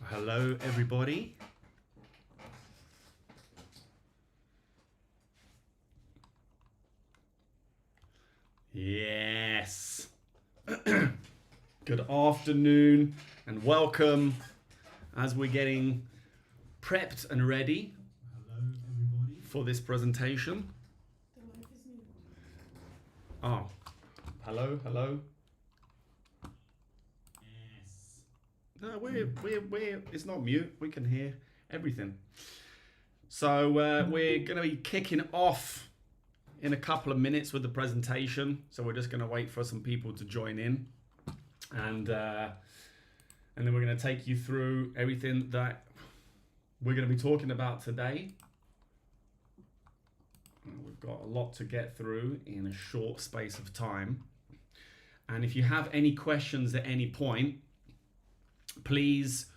Hello, everybody. Yes. Good afternoon and welcome as we're getting prepped and ready for this presentation. Oh, hello. Yes. No, we're it's not mute. We can hear everything. So we're going to be kicking off in a couple of minutes with the presentation. So we're just going to wait for some people to join in, and then we're going to take you through everything that we're going to be talking about today. We've got a lot to get through in a short space of time. And if you have any questions at any point, please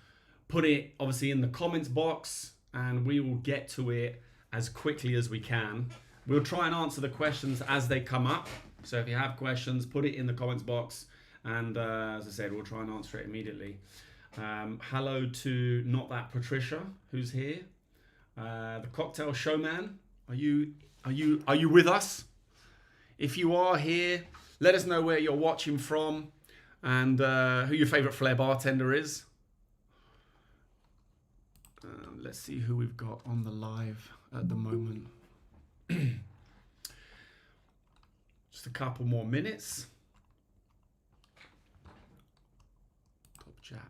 put it obviously in the comments box and we will get to it as quickly as we can. We'll try and answer the questions as they come up. So if you have questions, put it in the comments box. And as I said, we'll try and answer it immediately. Hello to Not That Patricia, who's here. The Cocktail Showman, are you with us? If you are here, let us know where you're watching from and who your favorite Flair bartender is. Let's see who we've got on the live at the moment. Just a couple more minutes. Top chat.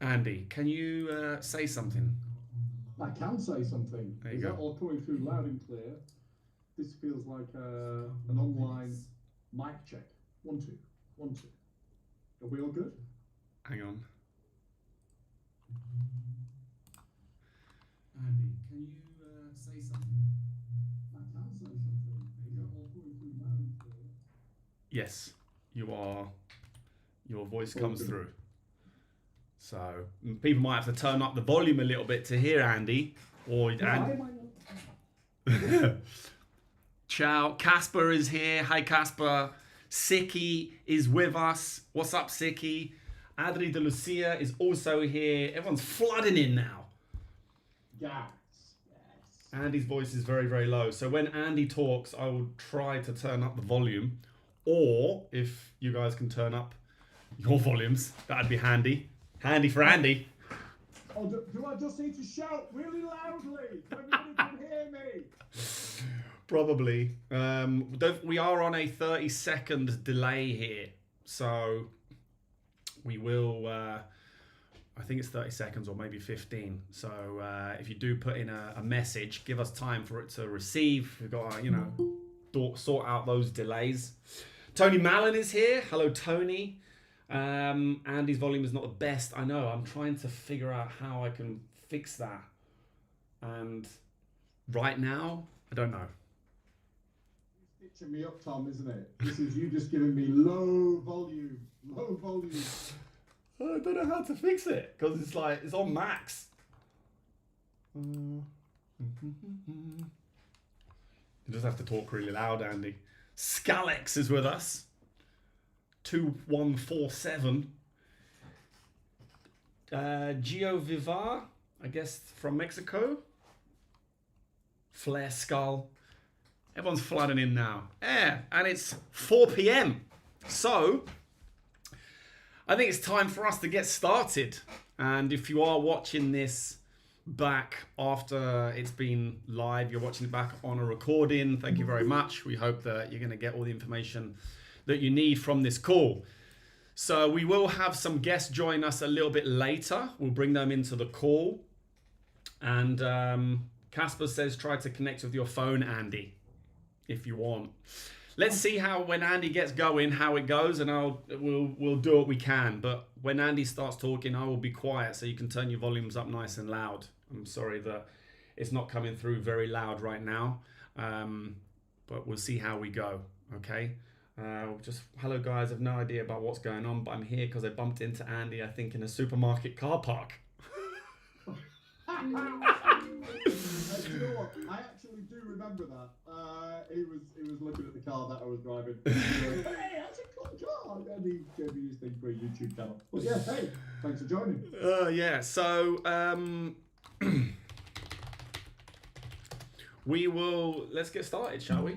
Andy, can you say something? I can say something. There you Is go. that all coming through loud and clear? This feels like an online mic check. 1, 2, 1, 2. Are we all good? Hang on. Andy, can you say something? I can say something. Is that all coming through loud and clear? Yes, you are. Your voice comes through. So people might have to turn up the volume a little bit to hear Andy. Or Ciao, Casper is here. Hi, Casper. Siki is with us. What's up, Siki? Adri de Lucia is also here. Everyone's flooding in now. Yes. Andy's voice is very, very low. So when Andy talks, I will try to turn up the volume. Or if you guys can turn up your volumes, that'd be handy. Handy for Andy. Oh, do I just need to shout really loudly so everybody can hear me? Probably. We are on a 30-second delay here. So we will, I think it's 30 seconds or maybe 15. So if you do put in a message, give us time for it to receive. We've got to, sort out those delays. Tony Mallon is here. Hello, Tony. Andy's volume is not the best. I know. I'm trying to figure out how I can fix that. And right now, I don't know. Stitching me up, Tom, isn't it? This is you just giving me low volume. Low volume. I don't know how to fix it because it's on max. You just have to talk really loud, Andy. Scalex is with us. 2147. Gio Vivar, I guess from Mexico. Flair Skull. Everyone's flooding in now. Yeah, and it's 4 p.m. So I think it's time for us to get started. And if you are watching this back after it's been live, you're watching it back on a recording, thank you very much. We hope that you're going to get all the information that you need from this call. So we will have some guests join us a little bit later. We'll bring them into the call. And Casper says try to connect with your phone, Andy, if you want. Let's see how when Andy gets going, how it goes, and we'll do what we can. But when Andy starts talking, I will be quiet so you can turn your volumes up nice and loud. I'm sorry that it's not coming through very loud right now, but we'll see how we go. Okay. Just hello guys. I've no idea about what's going on, but I'm here because I bumped into Andy, I think, in a supermarket car park. You know what? I actually do remember that. He was looking at the car that I was driving. He was like, hey, that's a cool car. I need this thing for a YouTube channel. But yeah, hey, thanks for joining. Yeah, so let's get started, shall we?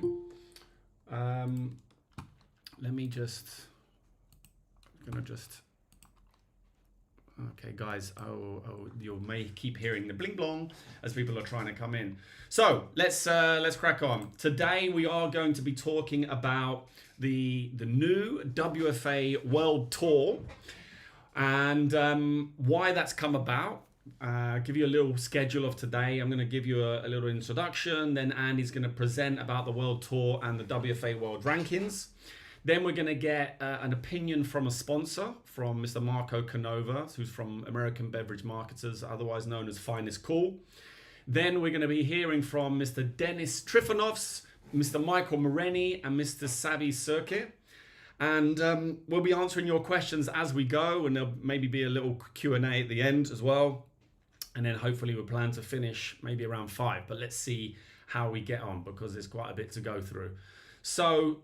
Let me okay, guys, you may keep hearing the bling blong as people are trying to come in. So let's crack on. Today we are going to be talking about the new WFA World Tour and why that's come about. Give you a little schedule of today. I'm going to give you a little introduction. Then Andy's going to present about the World Tour and the WFA World Rankings. Then we're going to get an opinion from a sponsor, from Mr. Marco Canova, who's from American Beverage Marketers, otherwise known as Finest Cool. Then we're going to be hearing from Mr. Dennis Trifonovs, Mr. Michael Moreni, and Mr. Savi Surke. And we'll be answering your questions as we go, and there'll maybe be a little Q&A at the end as well. And then hopefully we plan to finish maybe around 5, but let's see how we get on because there's quite a bit to go through. So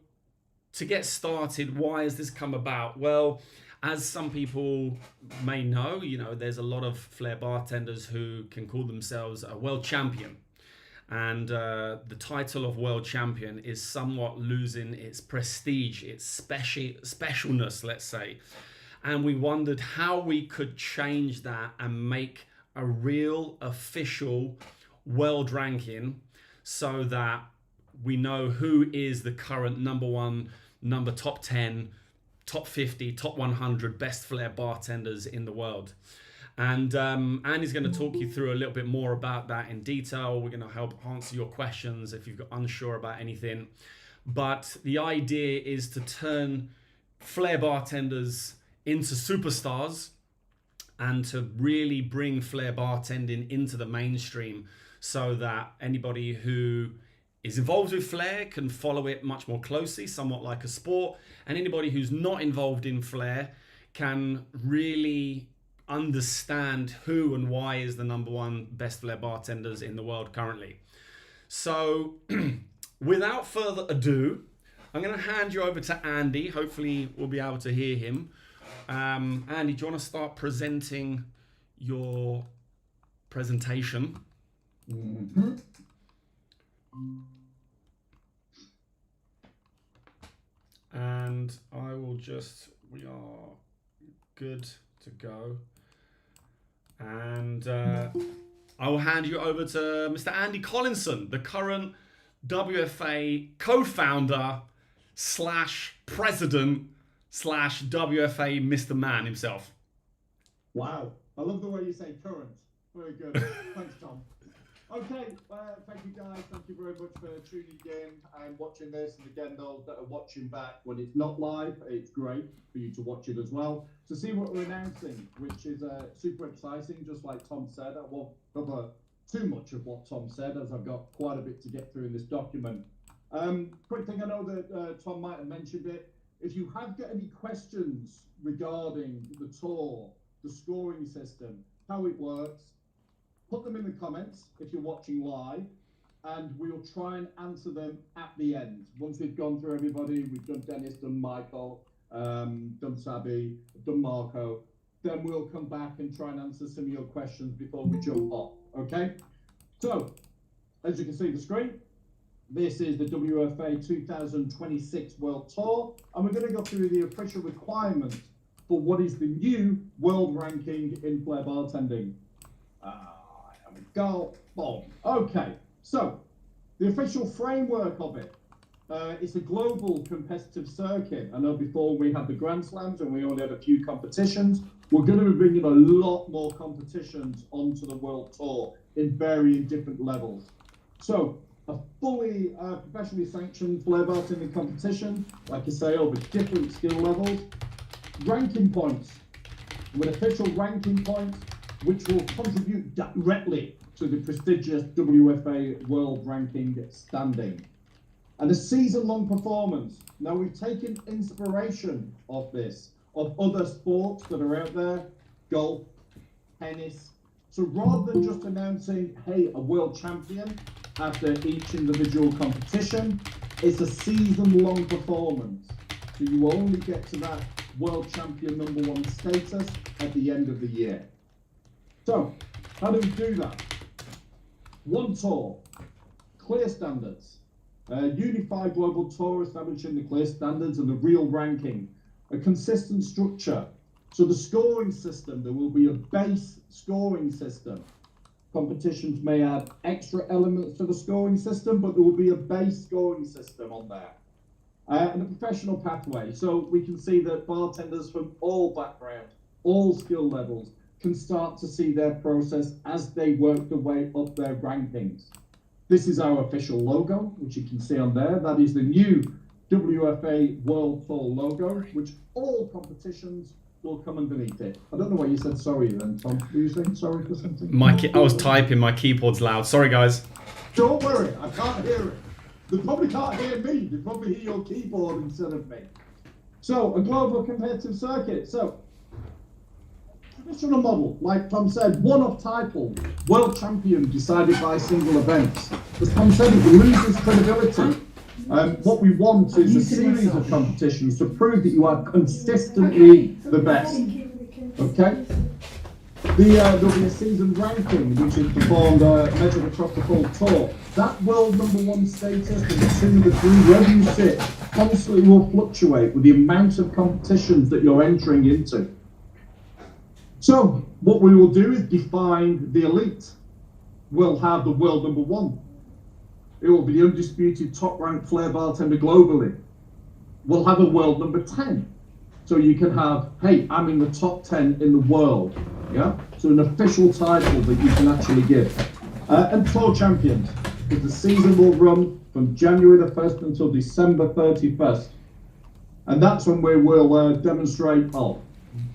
to get started, why has this come about? Well, as some people may know, there's a lot of flair bartenders who can call themselves a world champion. And the title of world champion is somewhat losing its prestige, its specialness, let's say. And we wondered how we could change that and make a real official world ranking so that we know who is the current number 1, top 10, top 50, top 100 best flair bartenders in the world. And Andy's going to talk you through a little bit more about that in detail. We're going to help answer your questions if you've got unsure about anything. But the idea is to turn flair bartenders into superstars and to really bring flair bartending into the mainstream so that anybody who is involved with flair can follow it much more closely, somewhat like a sport. And anybody who's not involved in flair can really understand who and why is the number 1 best flair bartenders in the world currently. So without further ado, I'm going to hand you over to Andy. Hopefully we'll be able to hear him. Andy, do you want to start presenting your presentation? Mm-hmm. And I will we are good to go. And I will hand you over to Mr. Andy Collinson, the current WFA co-founder / president / WFA Mr. Man himself. Wow, I love the way you say current. Very good. Thanks, Tom. Okay, thank you guys. Thank you very much for tuning in and watching this. And again, those that are watching back when it's not live, it's great for you to watch it as well. To see what we're announcing, which is super exciting, just like Tom said. I won't cover too much of what Tom said, as I've got quite a bit to get through in this document. Quick thing, I know that Tom might have mentioned it. If you have got any questions regarding the tour, the scoring system, how it works, put them in the comments if you're watching live, and we'll try and answer them at the end. Once we've gone through everybody, we've done Dennis, done Michael, done Sabi, done Marco, then we'll come back and try and answer some of your questions before we jump off, okay? So, as you can see on the screen, this is the WFA 2026 World Tour, and we're going to go through the official requirements for what is the new world ranking in flair bartending. There we go. Boom. Okay, so the official framework of it. It's a global competitive circuit. I know before we had the Grand Slams and we only had a few competitions. We're going to be bringing a lot more competitions onto the World Tour in varying different levels. So a fully professionally sanctioned flair bartending competition, like I say, over different skill levels. Ranking points, with official ranking points, which will contribute directly to the prestigious WFA World Ranking standing. And a season-long performance. Now, we've taken inspiration of this, of other sports that are out there, golf, tennis. So rather than just announcing, hey, a world champion after each individual competition, it's a season-long performance. So you only get to that world champion #1 status at the end of the year. So, how do we do that? One tour, clear standards, a unified global tour establishing the clear standards and the real ranking, a consistent structure. So the scoring system, there will be a base scoring system. Competitions may add extra elements to the scoring system, but there will be a base scoring system on there. And a professional pathway. So we can see that bartenders from all backgrounds, all skill levels, can start to see their process as they work their way up their rankings. This is our official logo, which you can see on there. That is the new WFA World Tour logo, which all competitions will come underneath it. I don't know why you said sorry then, Tom. Were you saying sorry for something? I was typing, my keyboard's loud. Sorry, guys. Don't worry, I can't hear it. They probably can't hear me. They probably hear your keyboard instead of me. So, a global competitive circuit. So, traditional model, like Tom said, one-off title, world champion decided by single events. As Tom said, it loses credibility. What we want is a series of competitions to prove that you are consistently the best. Okay? There'll be a season ranking, which is performed, measured across the full tour. That world #1 status and the 2, the 3, wherever you sit, constantly will fluctuate with the amount of competitions that you're entering into. So, what we will do is define the elite. We'll have the world #1. It will be the undisputed top-ranked flair bartender globally. We'll have a world #10. So you can have, hey, I'm in the top 10 in the world. Yeah? So an official title that you can actually give. And tour champions. Because the season will run from January the 1st until December 31st. And that's when we will demonstrate,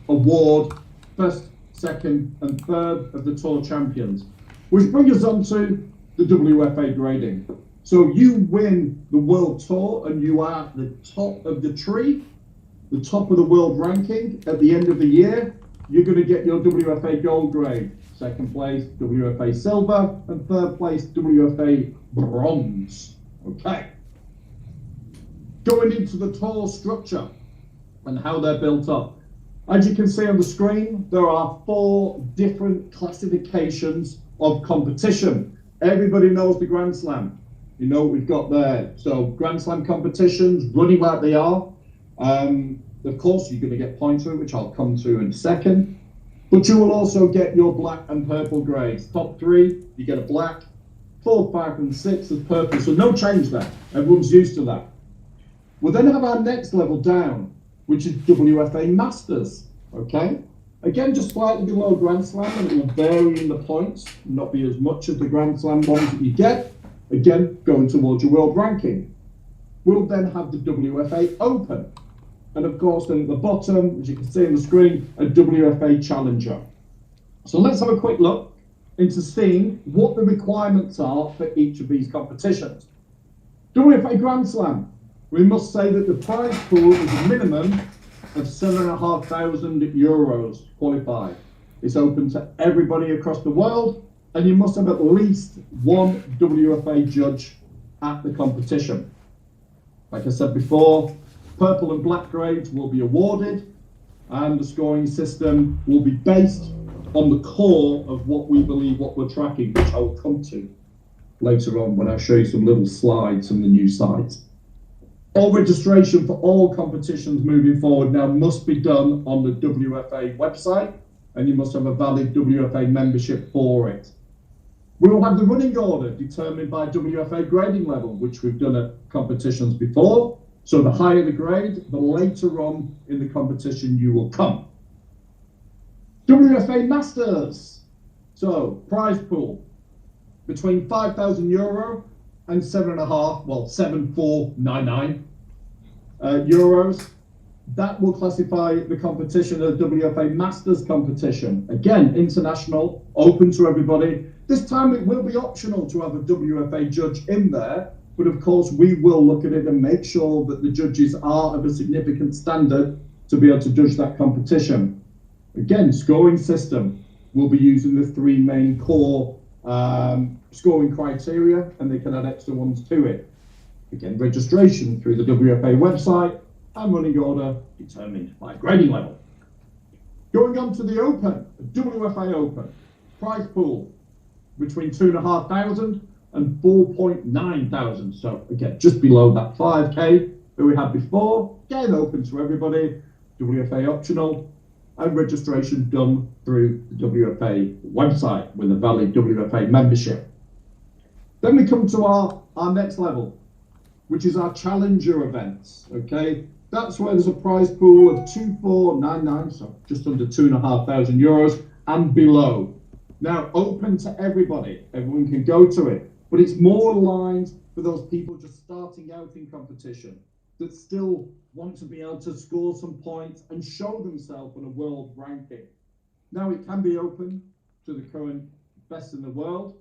award first, second, and third of the tour champions. Which brings us on to the WFA grading. So you win the world tour and you are at the top of the tree, the top of the world ranking at the end of the year, you're going to get your WFA gold grade. Second place, WFA silver, and third place, WFA bronze. Okay. Going into the tour structure and how they're built up. As you can see on the screen, there are 4 different classifications of competition. Everybody knows the Grand Slam. You know what we've got there. So Grand Slam competitions, running like they are. Of course, you're going to get points for it, which I'll come to in a second. But you will also get your black and purple grades. Top 3, you get a black. 4, 5, and 6 is purple. So no change there. Everyone's used to that. We'll then have our next level down, which is WFA Masters. Okay? Again, just slightly below Grand Slam, and it will vary in the points, not be as much as the Grand Slam ones that you get. Again, going towards your world ranking. We'll then have the WFA Open. And of course, then at the bottom, as you can see on the screen, a WFA Challenger. So let's have a quick look into seeing what the requirements are for each of these competitions. WFA Grand Slam. We must say that the prize pool is a minimum of €7,500 qualified. It's open to everybody across the world, and you must have at least one WFA judge at the competition. Like I said before, purple and black grades will be awarded, and the scoring system will be based on the core of what we believe what we're tracking, which I will come to later on when I show you some little slides from the new site. All registration for all competitions moving forward now must be done on the WFA website, and you must have a valid WFA membership for it. We will have the running order determined by WFA grading level, which we've done at competitions before. So the higher the grade, the later on in the competition you will come. WFA Masters. So prize pool between €5,000 and 7,499 euros. That will classify the competition as a WFA Masters competition. Again, international, open to everybody. This time it will be optional to have a WFA judge in there, but of course we will look at it and make sure that the judges are of a significant standard to be able to judge that competition. Again, scoring system. We'll be using the 3 main core scoring criteria, and they can add extra ones to it. Again, registration through the WFA website, and running order determined by grading level. Going on to the Open, WFA Open, prize pool between 2,500 and 4,900. So again, just below that 5K that we had before. Again, open to everybody, WFA optional, and registration done through the WFA website with a valid WFA membership. Then we come to our next level, which is our challenger events. Okay, that's where there's a prize pool of 2,499, so just under €2,500 and below. Now, open to everybody. Everyone can go to it, but it's more aligned for those people just starting out in competition that still want to be able to score some points and show themselves on a world ranking. Now, it can be open to the current best in the world,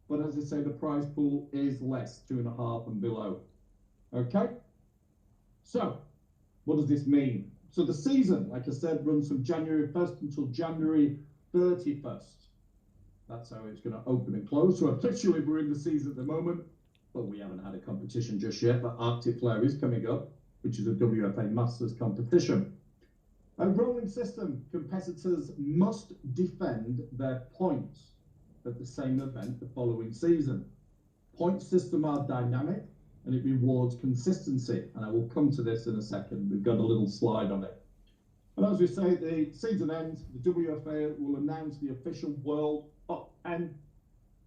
but as I say, the prize pool is less, 2.5 and below. Okay? So, what does this mean? So the season, like I said, runs from January 1st until January 31st. That's how it's going to open and close. So officially we're in the season at the moment, but we haven't had a competition just yet. But Arctic Flair is coming up, which is a WFA Masters competition. A rolling system, competitors must defend their points at the same event the following season. Point system are dynamic and it rewards consistency. And I will come to this in a second. We've got a little slide on it. And as we say, the season ends, the WFA will announce the official world top 10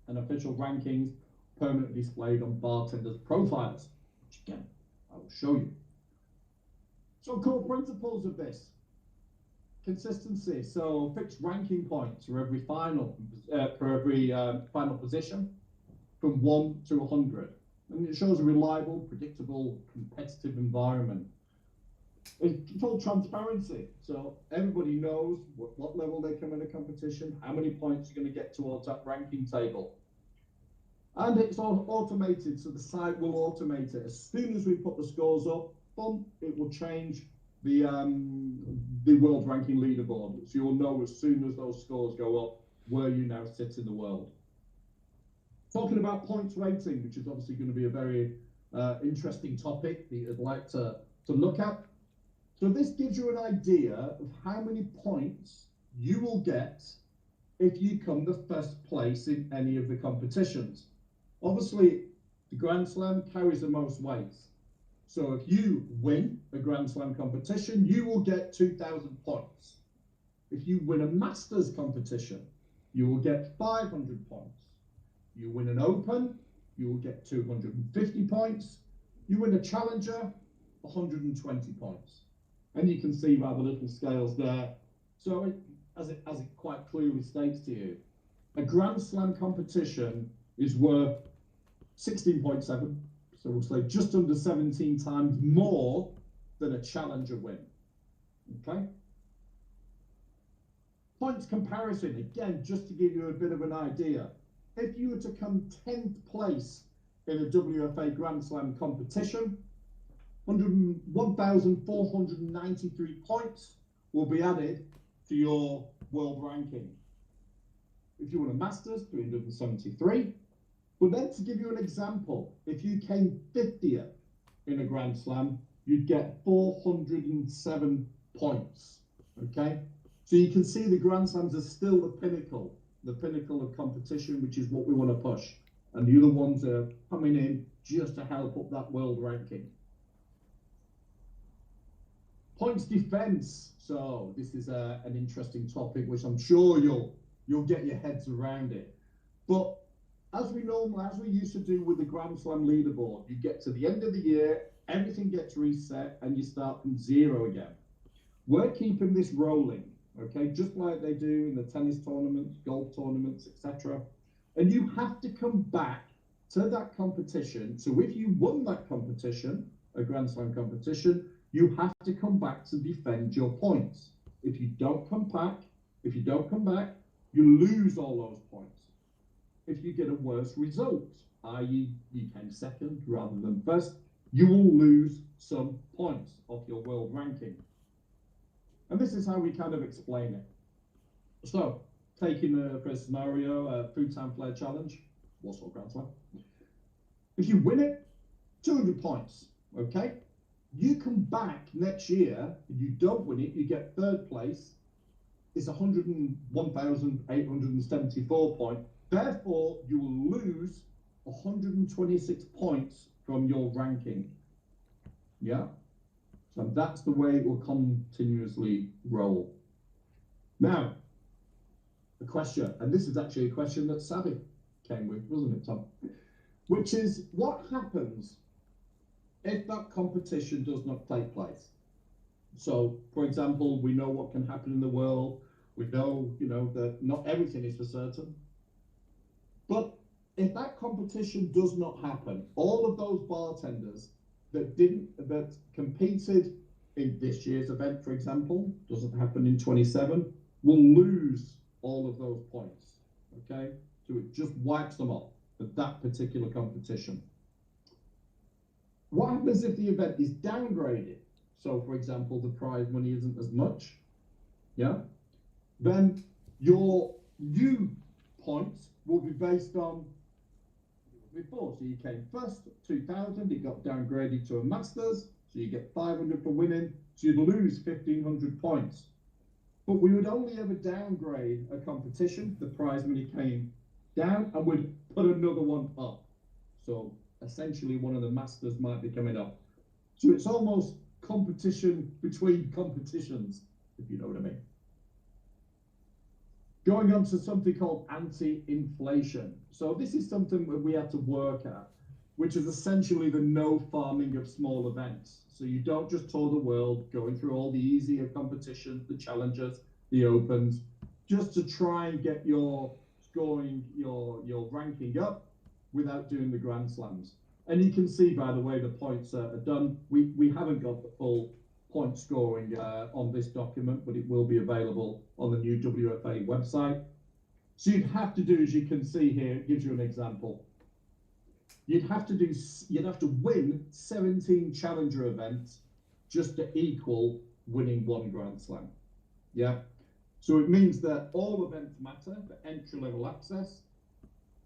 and official rankings permanently displayed on bartenders' profiles, which again, I will show you. So core principles of this. Consistency, so fixed ranking points for every final, final position from 1 to 100. And it shows a reliable, predictable, competitive environment. It's full transparency, so everybody knows what level they come in a competition, how many points you're going to get towards that ranking table. And it's all automated, so the site will automate it. As soon as we put the scores up, boom, it will change the world ranking leaderboard. So you'll know as soon as those scores go up where you now sit in the world. Talking about points rating, which is obviously going to be a very interesting topic that you'd like to look at. So this gives you an idea of how many points you will get if you come the first place in any of the competitions. Obviously, the Grand Slam carries the most weights. So if you win a Grand Slam competition, you will get 2,000 points. If you win a Masters competition, you will get 500 points. You win an Open, you will get 250 points. You win a Challenger, 120 points. And you can see by the little scales there. So as it quite clearly states to you, a Grand Slam competition is worth 16.7. So we'll say just under 17 times more than a Challenger win. Okay? Points comparison, again, just to give you a bit of an idea. If you were to come 10th place in a WFA Grand Slam competition, 1,493 points will be added to your world ranking. If you won a Masters, 373. But then to give you an example, if you came 50th in a Grand Slam, you'd get 407 points. Okay? So you can see the Grand Slams are still the pinnacle of competition, which is what we want to push. And the other ones are coming in just to help up that world ranking. Points defense. So this is an interesting topic, which I'm sure you'll get your heads around it. But as we used to do with the Grand Slam leaderboard, you get to the end of the year, everything gets reset, and you start from zero again. We're keeping this rolling, okay? Just like they do in the tennis tournaments, golf tournaments, etc. And you have to come back to that competition. So if you won that competition, a Grand Slam competition, you have to come back to defend your points. If you don't come back, you lose all those points. If you get a worse result, i.e. you came second rather than first, you will lose some points off your world ranking. And this is how we kind of explain it. So, taking for a scenario, Food Time Flair Challenge, Warsaw Grand Slam. If you win it, 200 points, okay? You come back next year, and you don't win it, you get third place. It's 101,874 points. Therefore, you will lose 126 points from your ranking. Yeah? So that's the way it will continuously roll. Now, a question, and this is actually a question that Savvy came with, wasn't it, Tom? Which is, what happens if that competition does not take place? So, for example, we know what can happen in the world. We know, that not everything is for certain. But if that competition does not happen, all of those bartenders that competed in this year's event, for example, doesn't happen in 27, will lose all of those points. Okay, so it just wipes them off for that particular competition. What happens if the event is downgraded? So, for example, the prize money isn't as much. Yeah, then your new points will be based on before. So you came first, 2,000, it got downgraded to a Masters, so you get 500 for winning, so you'd lose 1,500 points. But we would only ever downgrade a competition, the prize money came down, and we'd put another one up. So essentially one of the Masters might be coming up. So it's almost competition between competitions, if you know what I mean. Going on to something called anti-inflation. So this is something that we had to work at, which is essentially the no farming of small events. So you don't just tour the world going through all the easier competitions, the challengers, the opens, just to try and get your scoring, your ranking up without doing the Grand Slams. And you can see, by the way, the points are done. We haven't got the full point scoring on this document, but it will be available on the new WFA website. So you'd have to do, as you can see here, it gives you an example. You'd have to win 17 challenger events just to equal winning one Grand Slam. Yeah. So it means that all events matter for entry level access,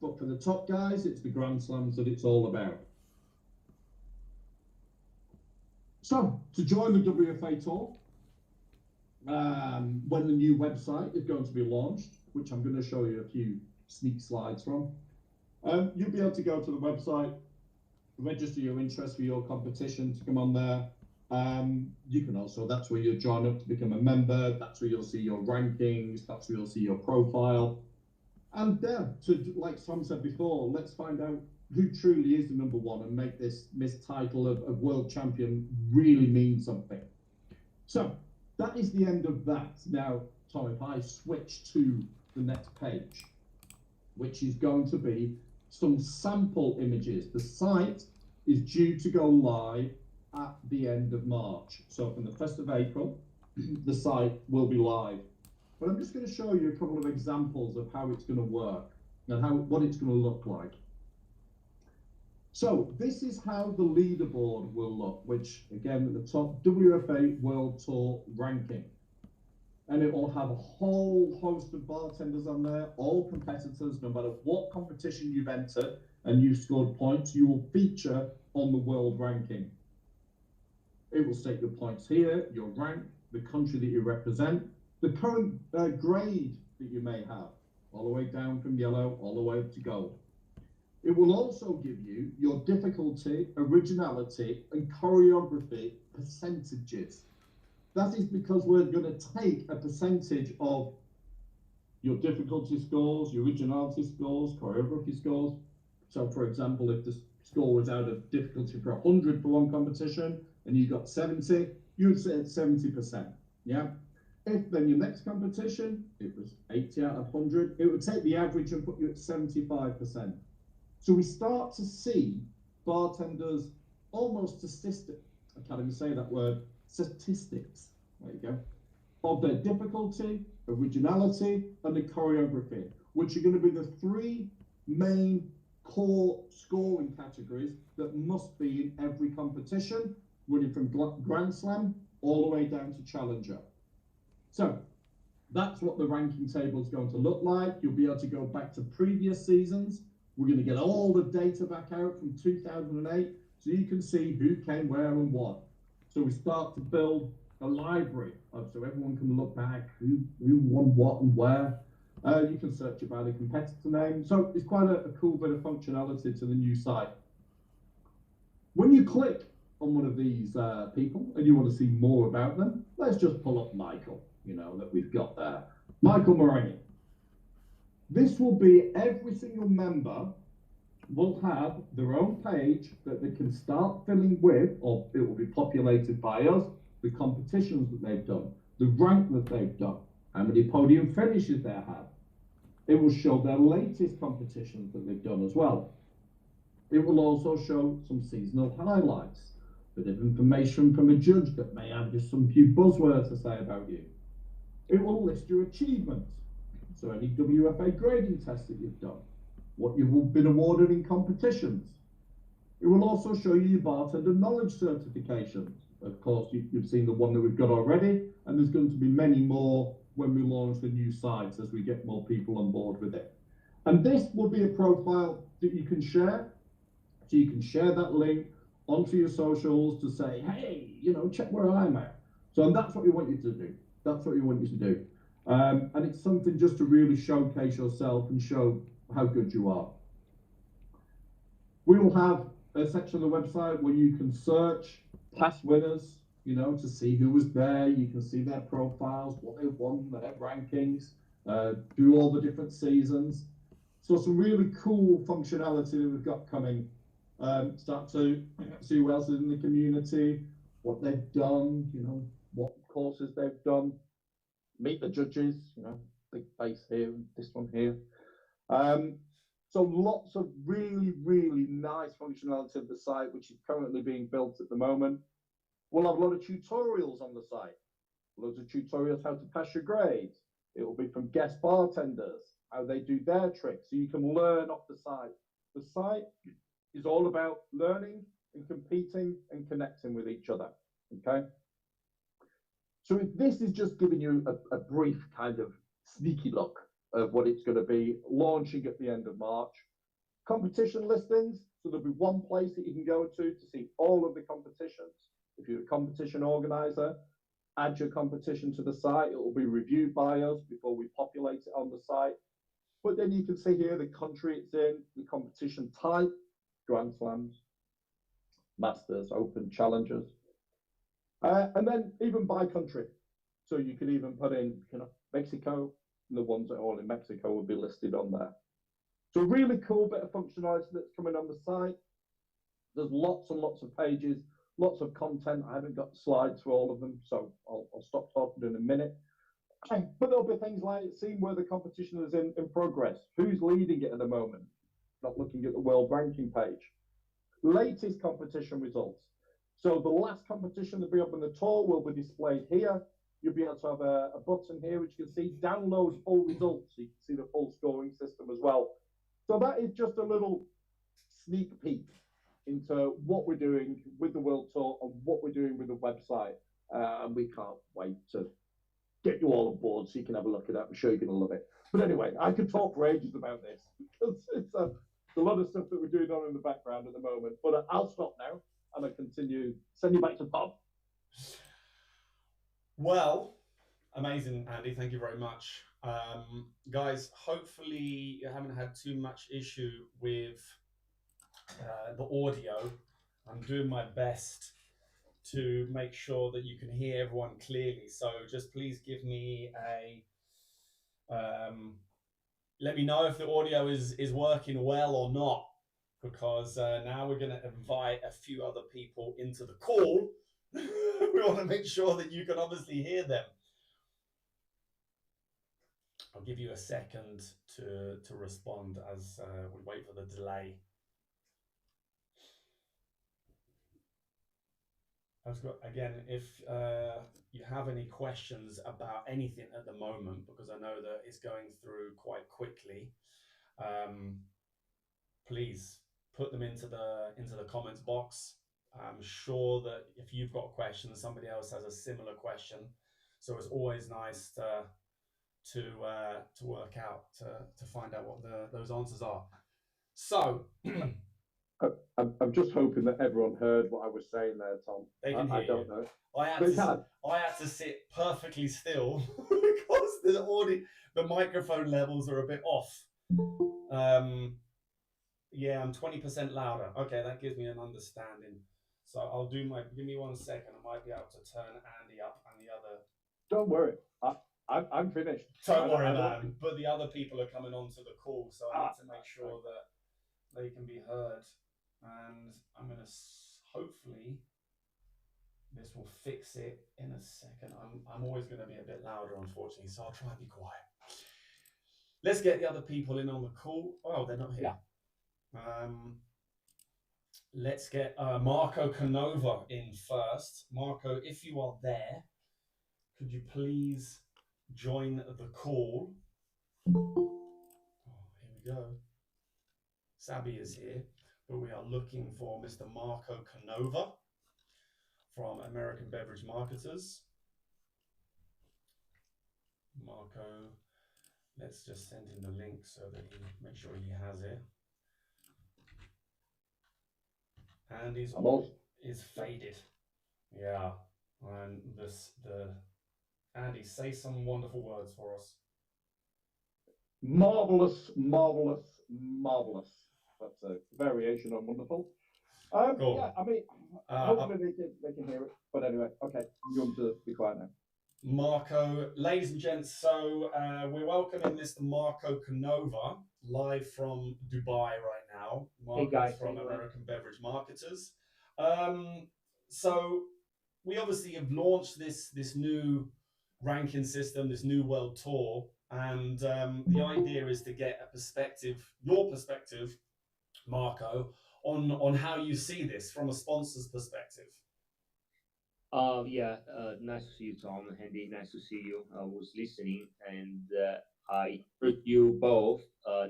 but for the top guys, it's the Grand Slams that it's all about. So, to join the WFA Tour, when the new website is going to be launched, which I'm going to show you a few sneak slides from, you'll be able to go to the website, register your interest for your competition to come on there. You can also, that's where you'll join up to become a member, that's where you'll see your rankings, that's where you'll see your profile. And like Tom said before, let's find out who truly is the number one and make this title of world champion really mean something. So that is the end of that. Now, Tom, if I switch to the next page, which is going to be some sample images. The site is due to go live at the end of March. So from the 1st of April, the site will be live. But I'm just going to show you a couple of examples of how it's going to work and what it's going to look like. So this is how the leaderboard will look, which again at the top, WFA World Tour ranking. And it will have a whole host of bartenders on there, all competitors, no matter what competition you've entered and you've scored points, you will feature on the world ranking. It will state your points here, your rank, the country that you represent, the current grade that you may have, all the way down from yellow, all the way up to gold. It will also give you your difficulty, originality, and choreography percentages. That is because we're going to take a percentage of your difficulty scores, your originality scores, choreography scores. So, for example, if the score was out of difficulty for 100 for one competition and you got 70, you would say it's 70%. Yeah. If then your next competition, it was 80 out of 100, it would take the average and put you at 75%. So we start to see bartenders almost statistics, I can't even say that word, statistics, there you go, of their difficulty, originality, and the choreography, which are going to be the three main core scoring categories that must be in every competition, running from Grand Slam all the way down to Challenger. So that's what the ranking table is going to look like. You'll be able to go back to previous seasons. We're going to get all the data back out from 2008 so you can see who came where and what. So we start to build a library so everyone can look back who won what and where. You can search about a competitor name. So it's quite a cool bit of functionality to the new site. When you click on one of these people and you want to see more about them, let's just pull up Michael, that we've got there. Michael Moreni. This will be every single member will have their own page that they can start filling with, or it will be populated by us, the competitions that they've done, the rank that they've done, how many podium finishes they have. It will show their latest competitions that they've done as well. It will also show some seasonal highlights, a bit of information from a judge that may have just some few buzzwords to say about you. It will list your achievements, so any WFA grading tests that you've done, what you've been awarded in competitions. It will also show you your bartender knowledge certifications. Of course, you've seen the one that we've got already, and there's going to be many more when we launch the new sites as we get more people on board with it. And this will be a profile that you can share. So you can share that link onto your socials to say, hey, check where I'm at. So that's what we want you to do. That's what we want you to do. And it's something just to really showcase yourself and show how good you are. We will have a section of the website where you can search past winners, to see who was there. You can see their profiles, what they won, their rankings, do all the different seasons. So some really cool functionality that we've got coming. Start to see who else is in the community, what they've done, what courses they've done. Meet the judges, big face here, this one here. So lots of really, really nice functionality of the site, which is currently being built at the moment. We'll have a lot of tutorials on the site, loads of tutorials how to pass your grades. It will be from guest bartenders, how they do their tricks, so you can learn off the site. The site is all about learning and competing and connecting with each other, okay? So this is just giving you a brief kind of sneaky look of what it's going to be launching at the end of March. Competition listings, so there'll be one place that you can go to see all of the competitions. If you're a competition organizer, add your competition to the site. It will be reviewed by us before we populate it on the site. But then you can see here the country it's in, the competition type, Grand Slams, Masters, Open, Challengers, and then even by country. So you can even put in, Mexico, and the ones that are all in Mexico will be listed on there. So a really cool bit of functionality that's coming on the site. There's lots and lots of pages, lots of content. I haven't got slides for all of them, so I'll stop talking in a minute. But there'll be things like seeing where the competition is in progress, who's leading it at the moment, not looking at the world ranking page. Latest competition results. So the last competition that we have on the tour will be displayed here. You'll be able to have a button here which you can see download full results. So you can see the full scoring system as well. So that is just a little sneak peek into what we're doing with the World Tour and what we're doing with the website. And we can't wait to get you all on board so you can have a look at that. I'm sure you're going to love it. But anyway, I could talk for ages about this because it's a lot of stuff that we're doing on in the background at the moment. But I'll stop now and I'll continue. Send you back to Bob. Well, amazing, Andy. Thank you very much. Guys, hopefully you haven't had too much issue with the audio. I'm doing my best to make sure that you can hear everyone clearly. So just please give me let me know if the audio is working well or not, because now we're going to invite a few other people into the call. We want to make sure that you can obviously hear them. I'll give you a second to respond as we wait for the delay. Again, if you have any questions about anything at the moment, because I know that it's going through quite quickly, please put them into the comments box. I'm sure that if you've got questions, somebody else has a similar question. So it's always nice to work out to find out what those answers are. So I'm just hoping that everyone heard what I was saying there, Tom. They can hear I don't you. know. I had to sit perfectly still because the microphone levels are a bit off. Yeah, I'm 20% louder. Okay, that gives me an understanding. So I'll do give me 1 second. I might be able to turn Andy up and the other. Don't worry. I'm finished. Don't worry, man. But the other people are coming onto the call, so I need to make sure that they can be heard. And I'm going to hopefully this will fix it in a second. I'm always going to be a bit louder, unfortunately, so I'll try and be quiet. Let's get the other people in on the call. Oh, they're not here. Yeah. Let's get Marco Canova in first. Marco, if you are there, could you please join the call? Oh, here we go. Sabi is here, but we are looking for Mr. Marco Canova from American Beverage Marketers. Marco, let's just send him the link so that he make sure he has it. And is faded. Yeah. And Andy, say some wonderful words for us. Marvelous, marvelous, marvelous. That's a variation on wonderful. Cool. Yeah, I mean, hopefully they can hear it. But anyway, okay, I'm going to be quiet now. Marco, ladies and gents, so we're welcoming Mr. Marco Canova live from Dubai right now. Marco's hey guys, from American Beverage Marketers. So we obviously have launched this new ranking system, this new world tour, and the idea is to get your perspective, Marco, on how you see this from a sponsor's perspective. Nice to see you, Tom. Andy, nice to see you. I was listening and I heard you both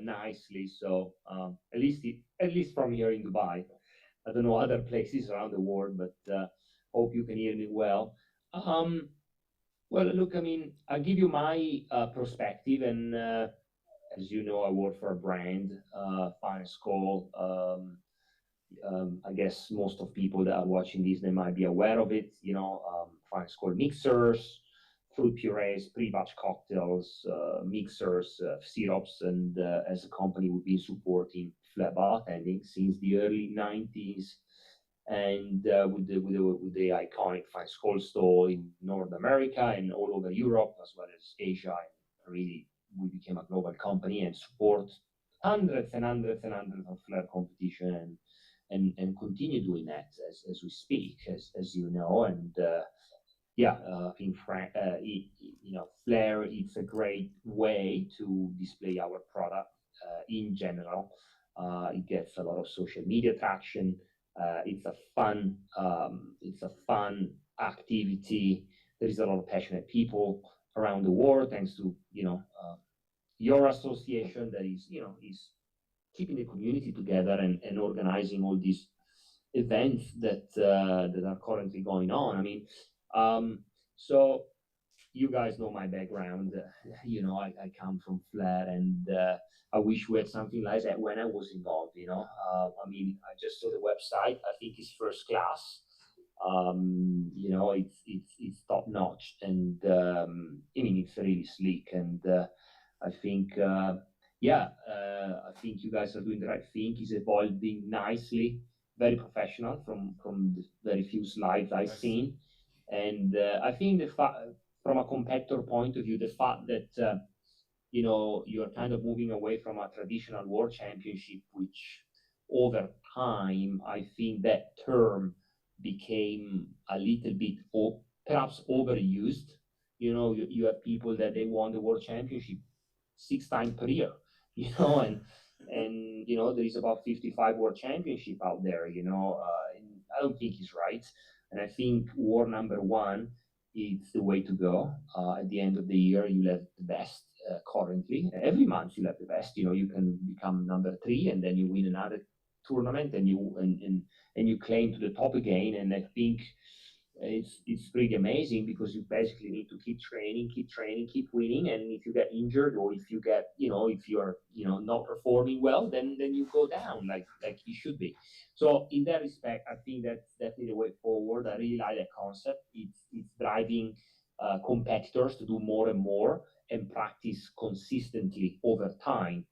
nicely. So at least from here in Dubai. I don't know other places around the world, but hope you can hear me well. Well, look, I mean, I'll give you my perspective, and as you know, I work for a brand, Fine Skull. I guess most of people that are watching this, they might be aware of it. Fine Skull mixers, fruit purees, pre-batch cocktails, mixers, syrups, and as a company, we've been supporting Flair bartending since the early 90s. And with the iconic Fine Skull store in North America and all over Europe, as well as Asia, and really we became a global company and support hundreds and hundreds and hundreds of Flair competition and continue doing that as we speak, as you know. And in Flair, it's a great way to display our product in general. It gets a lot of social media traction. It's a fun activity. There is a lot of passionate people around the world, thanks to your association that is keeping the community together and organizing all these events that are currently going on. I mean, so you guys know my background. I come from Flair, and I wish we had something like that when I was involved. I mean, I just saw the website. I think it's first class. It's top notch, and I mean, it's really sleek, and I think. I think you guys are doing the right thing. It's evolving nicely, very professional from the very few slides I've seen. And I think from a competitor point of view, the fact that you're kind of moving away from a traditional world championship, which over time I think that term became a little bit perhaps overused. You have people that they won the world championship 6 times per year, and there is about 55 world championship out there, and I don't think it's right. And I think war number one is the way to go. At the end of the year, you'll have the best currently. Every month you'll have the best. You can become number 3, and then you win another tournament, and you claim to the top again. And I think it's pretty amazing because you basically need to keep training, keep winning, and if you get injured or if you get if you're not performing well, then you go down like you should be. So in that respect, I think that's definitely the way forward. I really like that concept. It's driving competitors to do more and more and practice consistently over time,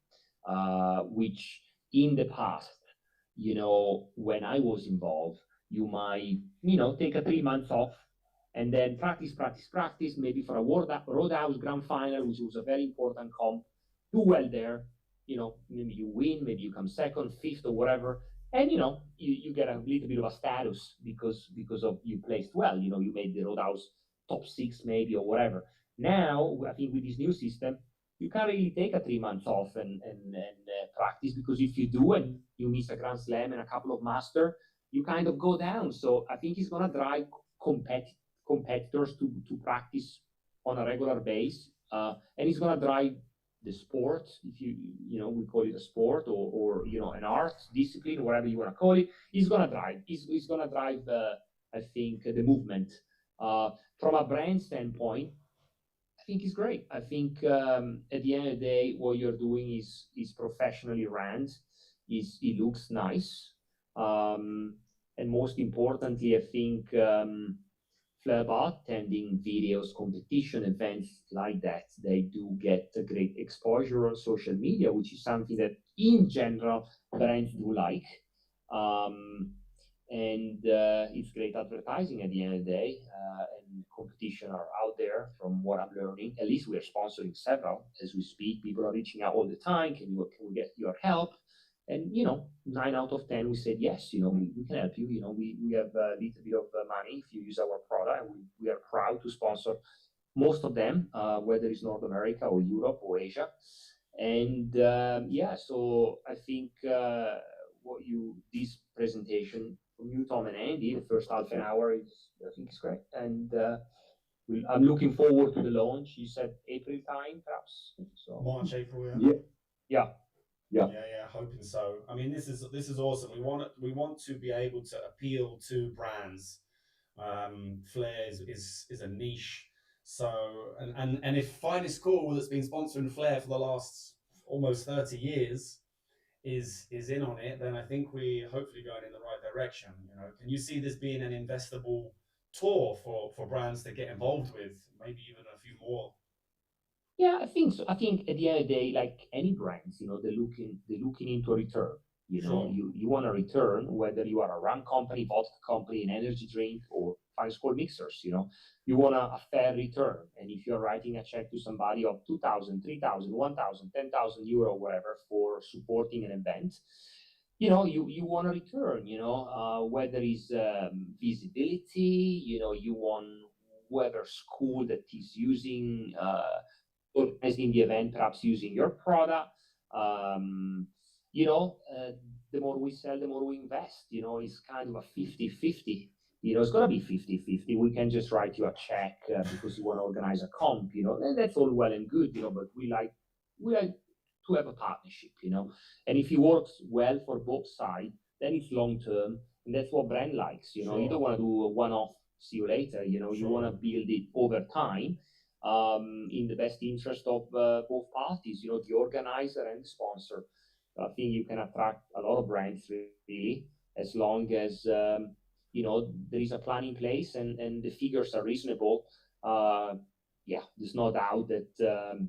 which in the past, when I was involved, you might, take a 3 months off and then practice, maybe for a Roadhouse Grand Final, which was a very important comp. Do well there, maybe you win, maybe you come second, fifth, or whatever, and you get a little bit of a status because of you placed well. You made the Roadhouse top six, maybe, or whatever. Now, I think with this new system, you can't really take a 3 months off and practice, because if you do and you miss a Grand Slam and a couple of Master, you kind of go down. So I think it's going to drive competitors to practice on a regular base, and it's going to drive the sport, if we call it a sport or an art discipline, whatever you want to call it. It's going to drive. It's going to drive. I think the movement from a brand standpoint. I think it's great. I think at the end of the day, what you're doing is professionally ran. It looks nice, and most importantly, I think Flair attending videos, competition events like that, they do get a great exposure on social media, which is something that in general brands do like. Um, and it's great advertising at the end of the day, and competition are out there from what I'm learning. At least we're sponsoring several as we speak. People are reaching out all the time. Can we get your help? And 9 out of 10 we said yes. We can help you. We have a little bit of money if you use our product, and we are proud to sponsor most of them, whether it's North America or Europe or Asia. And so I think this presentation from you, Tom and Andy, the first half an hour I think is great, and I'm looking forward to the launch. You said April time, perhaps. So March, April, yeah. Yeah, hoping so. I mean, this is awesome. We want to be able to appeal to brands. Flair is a niche. So and if Finest Cool, that's been sponsoring Flair for the last almost 30 years, is in on it, then I think we're hopefully going in the right direction. Can you see this being an investable tour for brands to get involved with? Maybe even a few more. Yeah, I think so. I think at the end of the day, like any brands, they're looking into a return. Sure. You want a return, whether you are a rum company, vodka company, an energy drink, or fine school mixers. You want a fair return. And if you're writing a check to somebody of 2,000, 3,000, 1,000, 10,000 euro, whatever, for supporting an event, you want a return. Whether it's visibility, you want whoever school that is using. Organizing the event, perhaps using your product. The more we sell, the more we invest. It's kind of a 50-50. It's going to be 50-50. We can just write you a check because you want to organize a comp, and that's all well and good, but we like to have a partnership, and if it works well for both sides, then it's long term, and that's what brand likes. Sure. You don't want to do a one-off, see you later. Sure. You want to build it over time, in the best interest of both parties, the organizer and the sponsor. I think you can attract a lot of brands really, as long as there is a plan in place and the figures are reasonable. There's no doubt that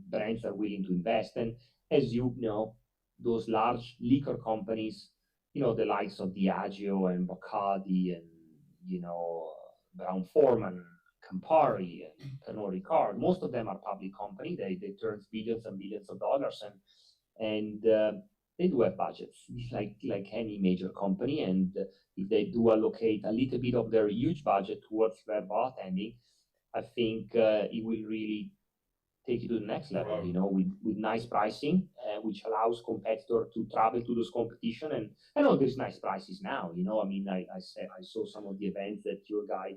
brands are willing to invest. And as you know, those large liquor companies, the likes of Diageo and Bacardi and Brown Forman, Campari, and Pernod Ricard, most of them are public company. They turn billions and billions of dollars, and they do have budgets like any major company. And if they do allocate a little bit of their huge budget towards their bartending, I think it will really take you to the next level. Wow. With nice pricing, which allows competitor to travel to those competition. And I know there's nice prices now. I mean, I saw some of the events that your guy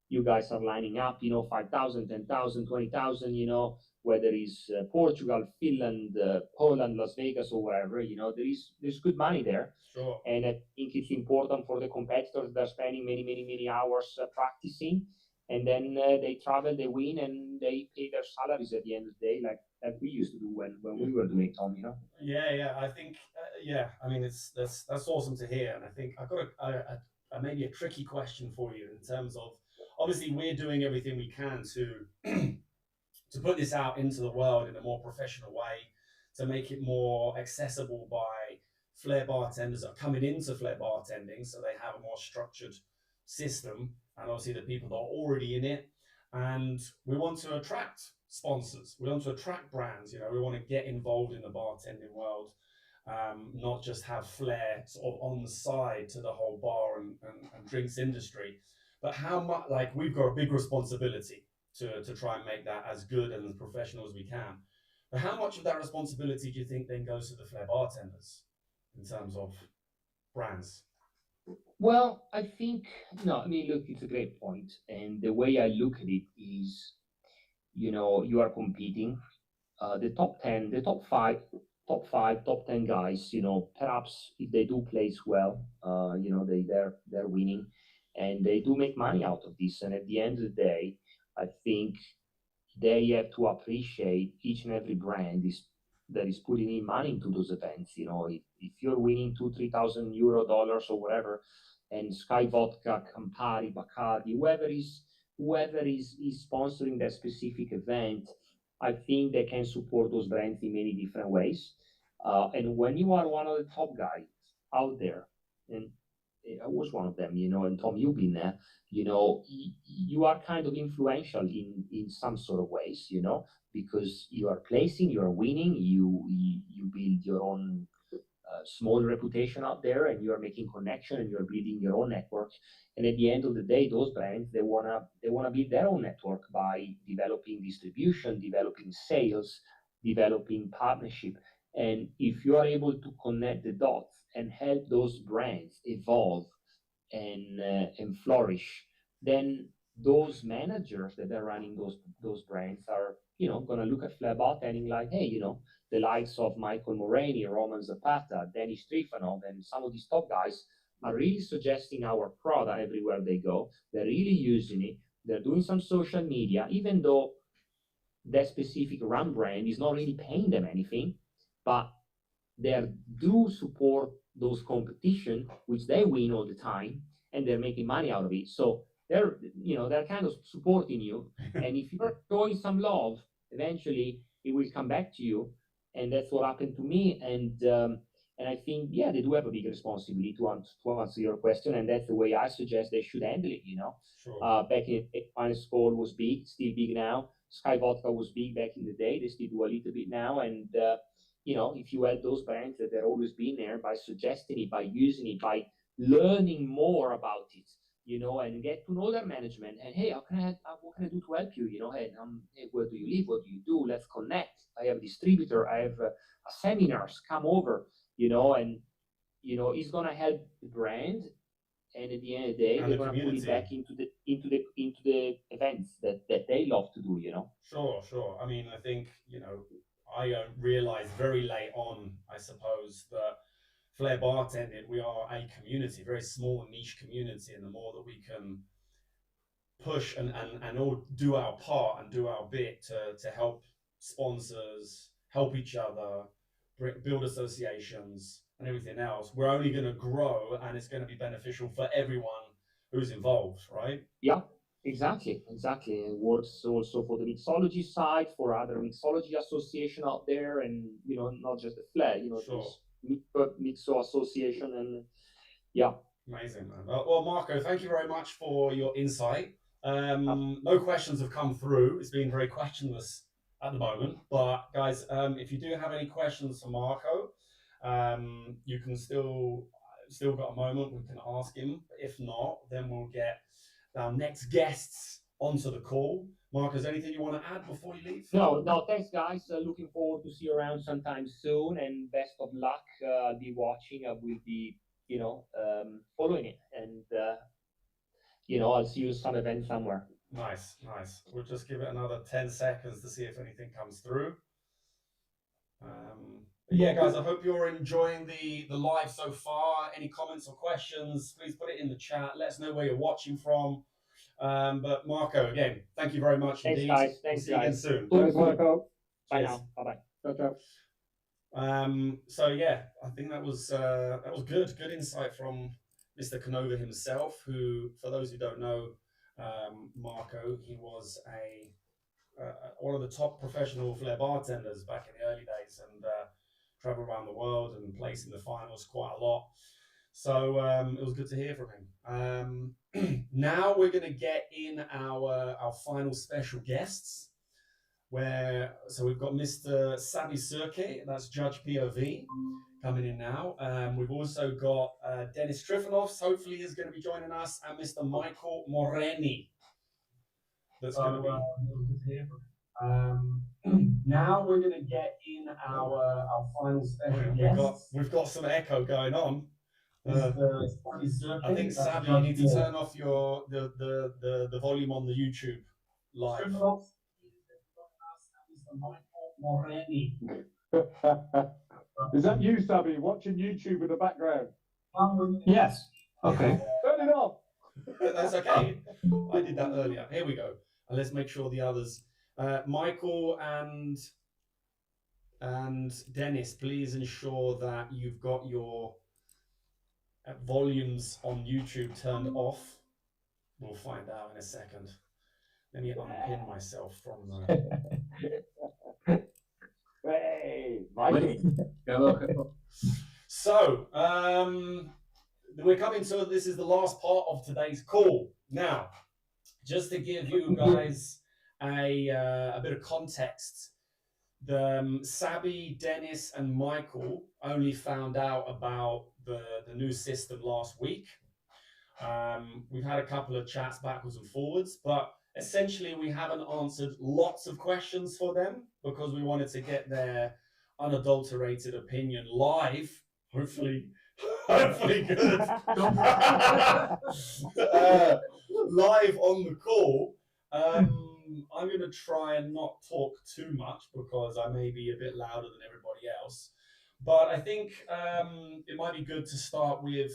you guys are lining up, 5,000, 10,000, 20,000, whether it's Portugal, Finland, Poland, Las Vegas, or wherever, there's good money there. Sure. And I think it's important for the competitors that are spending many, many, many hours practicing, and then they travel, they win, and they pay their salaries at the end of the day, like we used to do when we were doing Tom. Yeah. I think, yeah. I mean, that's awesome to hear, and I think I've got a maybe a tricky question for you in terms of obviously we're doing everything we can to to put this out into the world in a more professional way, to make it more accessible by flair bartenders that are coming into flair bartending, so they have a more structured system, and obviously the people that are already in it. And we want to attract sponsors. We want to attract brands. We want to get involved in the bartending world, not just have flair sort of on the side to the whole bar and drinks industry. But how much, like, we've got a big responsibility to try and make that as good and as professional as we can. But how much of that responsibility do you think then goes to the flair bartenders in terms of brands? Well, I think no. I mean, look, it's a great point, and the way I look at it is, you are competing. The top 10, the top five, top five, top 10 guys. Perhaps if they do place well, they're winning, and they do make money out of this. And at the end of the day, I think they have to appreciate each and every brand that is putting in money into those events. If you're winning 2, 3,000 euro, dollars, or whatever, and Sky Vodka, Campari, Bacardi, whoever is sponsoring that specific event, I think they can support those brands in many different ways. And when you are one of the top guys out there, and I was one of them, and Tom, you've been there, you are kind of influential in some sort of ways, because you are placing, you are winning, you build your own small reputation out there, and you are making connection, and you're building your own network. And at the end of the day, those brands, they wanna build their own network by developing distribution, developing sales, developing partnership. And if you are able to connect the dots and help those brands evolve and flourish, then those managers that are running those brands are going to look at flair bartending like, hey, the likes of Michael Moraney, Roman Zapata, Dennis Trifanov, and some of these top guys are really suggesting our product everywhere they go. They're really using it. They're doing some social media, even though that specific run brand is not really paying them anything, but they do support those competition, which they win all the time, and they're making money out of it. So they're kind of supporting you, and if you're showing some love, eventually it will come back to you, and that's what happened to me. And I think, yeah, they do have a big responsibility to answer your question, and that's the way I suggest they should handle it. Sure. Back in Finest Score was big, still big now. Sky Vodka was big back in the day. They still do a little bit now, and if you help those brands that have always been there by suggesting it, by using it, by learning more about it, and get to know their management. And hey, what can I do to help you? Hey, where do you live? What do you do? Let's connect. I have a distributor. I have seminars. Come over. And it's gonna help the brand. And at the end of the day, And they're the gonna put it community. back into the events that they love to do. Sure. I mean, I think, I realized very late on, I suppose, that flair bartending, we are a community, very small niche community, and the more that we can push and all do our part and do our bit to help sponsors, help each other, build associations and everything else, we're only going to grow, and it's going to be beneficial for everyone who's involved, right? Yeah, exactly. It works also for the mixology side, for other mixology association out there, and not just the flair. Sure. There's mixo association, and yeah. Amazing, man. Well, Marco, thank you very much for your insight. No questions have come through. It's been very questionless at the moment. But guys, if you do have any questions for Marco, you can still got a moment. We can ask him. But if not, then we'll get our next guests onto the call. Marco, is there anything you want to add before you leave? No. Thanks, guys. Looking forward to see you around sometime soon, and best of luck. I'll be watching. I will be, following it, and I'll see you some event somewhere. Nice, nice. We'll just give it another 10 seconds to see if anything comes through. But yeah, guys, I hope you're enjoying the live so far. Any comments or questions, please put it in the chat. Let us know where you're watching from. But Marco, again, thank you very much Thanks, indeed. guys. We'll Thanks, see you again guys. soon. Thanks, Marco. Bye Cheers. now. Bye-bye. Ciao, ciao. So yeah, I think that was good insight from Mr. Canova himself, who, for those who don't know, Marco, he was one of the top professional flair bartenders back in the early days, and traveled around the world and placed in the finals quite a lot. So it was good to hear from him. Now we're going to get in our final special guests. So we've got Mr. Sabi Surke, that's Judge POV, coming in now. We've also got Dennis Trifonovs, hopefully is going to be joining us, and Mr. Michael Moreni. That's going to be. Now we're going to get in our final special guests. We've got some echo going on. I think Sabi, you need to turn off the volume on the YouTube live. Is that you, Sabi, watching YouTube in the background? Yes. Okay. Turn it off. That's okay. I did that earlier. Here we go. Let's make sure the others. Michael and Dennis, please ensure that you've got your volumes on YouTube turned off. We'll find out in a second. Let me unpin myself from the... Hey, Michael. So, we're coming to, this is the last part of today's call. Now, just to give you guys a bit of context, Sabi, Dennis, and Michael only found out about the new system last week. We've had a couple of chats backwards and forwards, but essentially we haven't answered lots of questions for them because we wanted to get their unadulterated opinion live, hopefully good, live on the call. I'm going to try and not talk too much because I may be a bit louder than everybody else. But I think it might be good to start with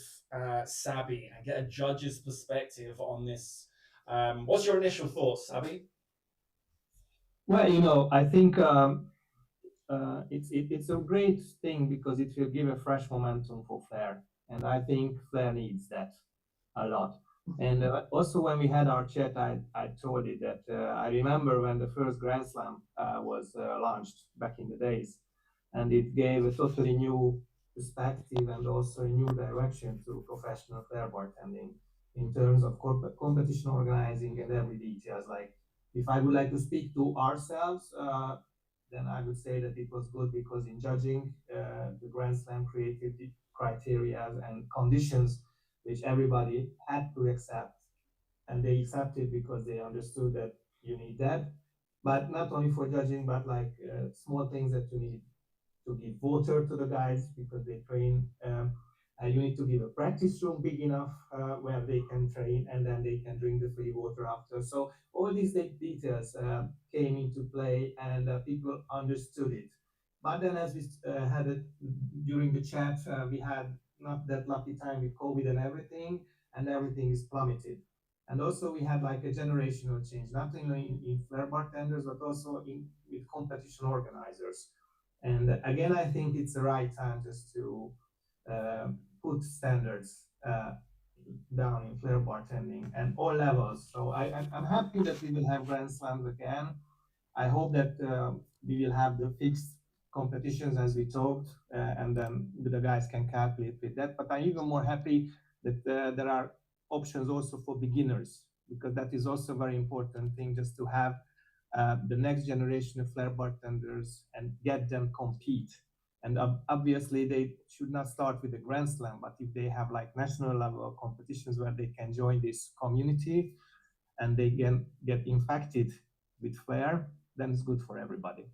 Sabi and get a judge's perspective on this. What's your initial thoughts, Sabi? Well, I think it's a great thing because it will give a fresh momentum for Flair, and I think Flair needs that a lot. And also when we had our chat, I told you that I remember when the first Grand Slam was launched back in the days, and it gave a totally new perspective and also a new direction to professional Flair bartending in terms of competition organizing and every details. Like if I would like to speak to ourselves, then I would say that it was good because in judging, the Grand Slam created the criteria and conditions which everybody had to accept. And they accepted because they understood that you need that. But not only for judging, but like small things that you need to give water to the guys because they train. You need to give a practice room big enough where they can train and then they can drink the free water after. So all these details came into play and people understood it. But then as we had it during the chat, we had not that lucky time with COVID and everything is plummeted. And also we had like a generational change, not only in Flair bartenders, but also with competition organizers. And again, I think it's the right time just to put standards down in Flair bartending and all levels. So I'm happy that we will have Grand Slams again. I hope that we will have the fixed competitions as we talked, and then the guys can calculate with that. But I'm even more happy that there are options also for beginners, because that is also a very important thing, just to have the next generation of Flair bartenders and get them compete. And obviously they should not start with the Grand Slam, but if they have like national level competitions where they can join this community and they can get infected with Flair, then it's good for everybody.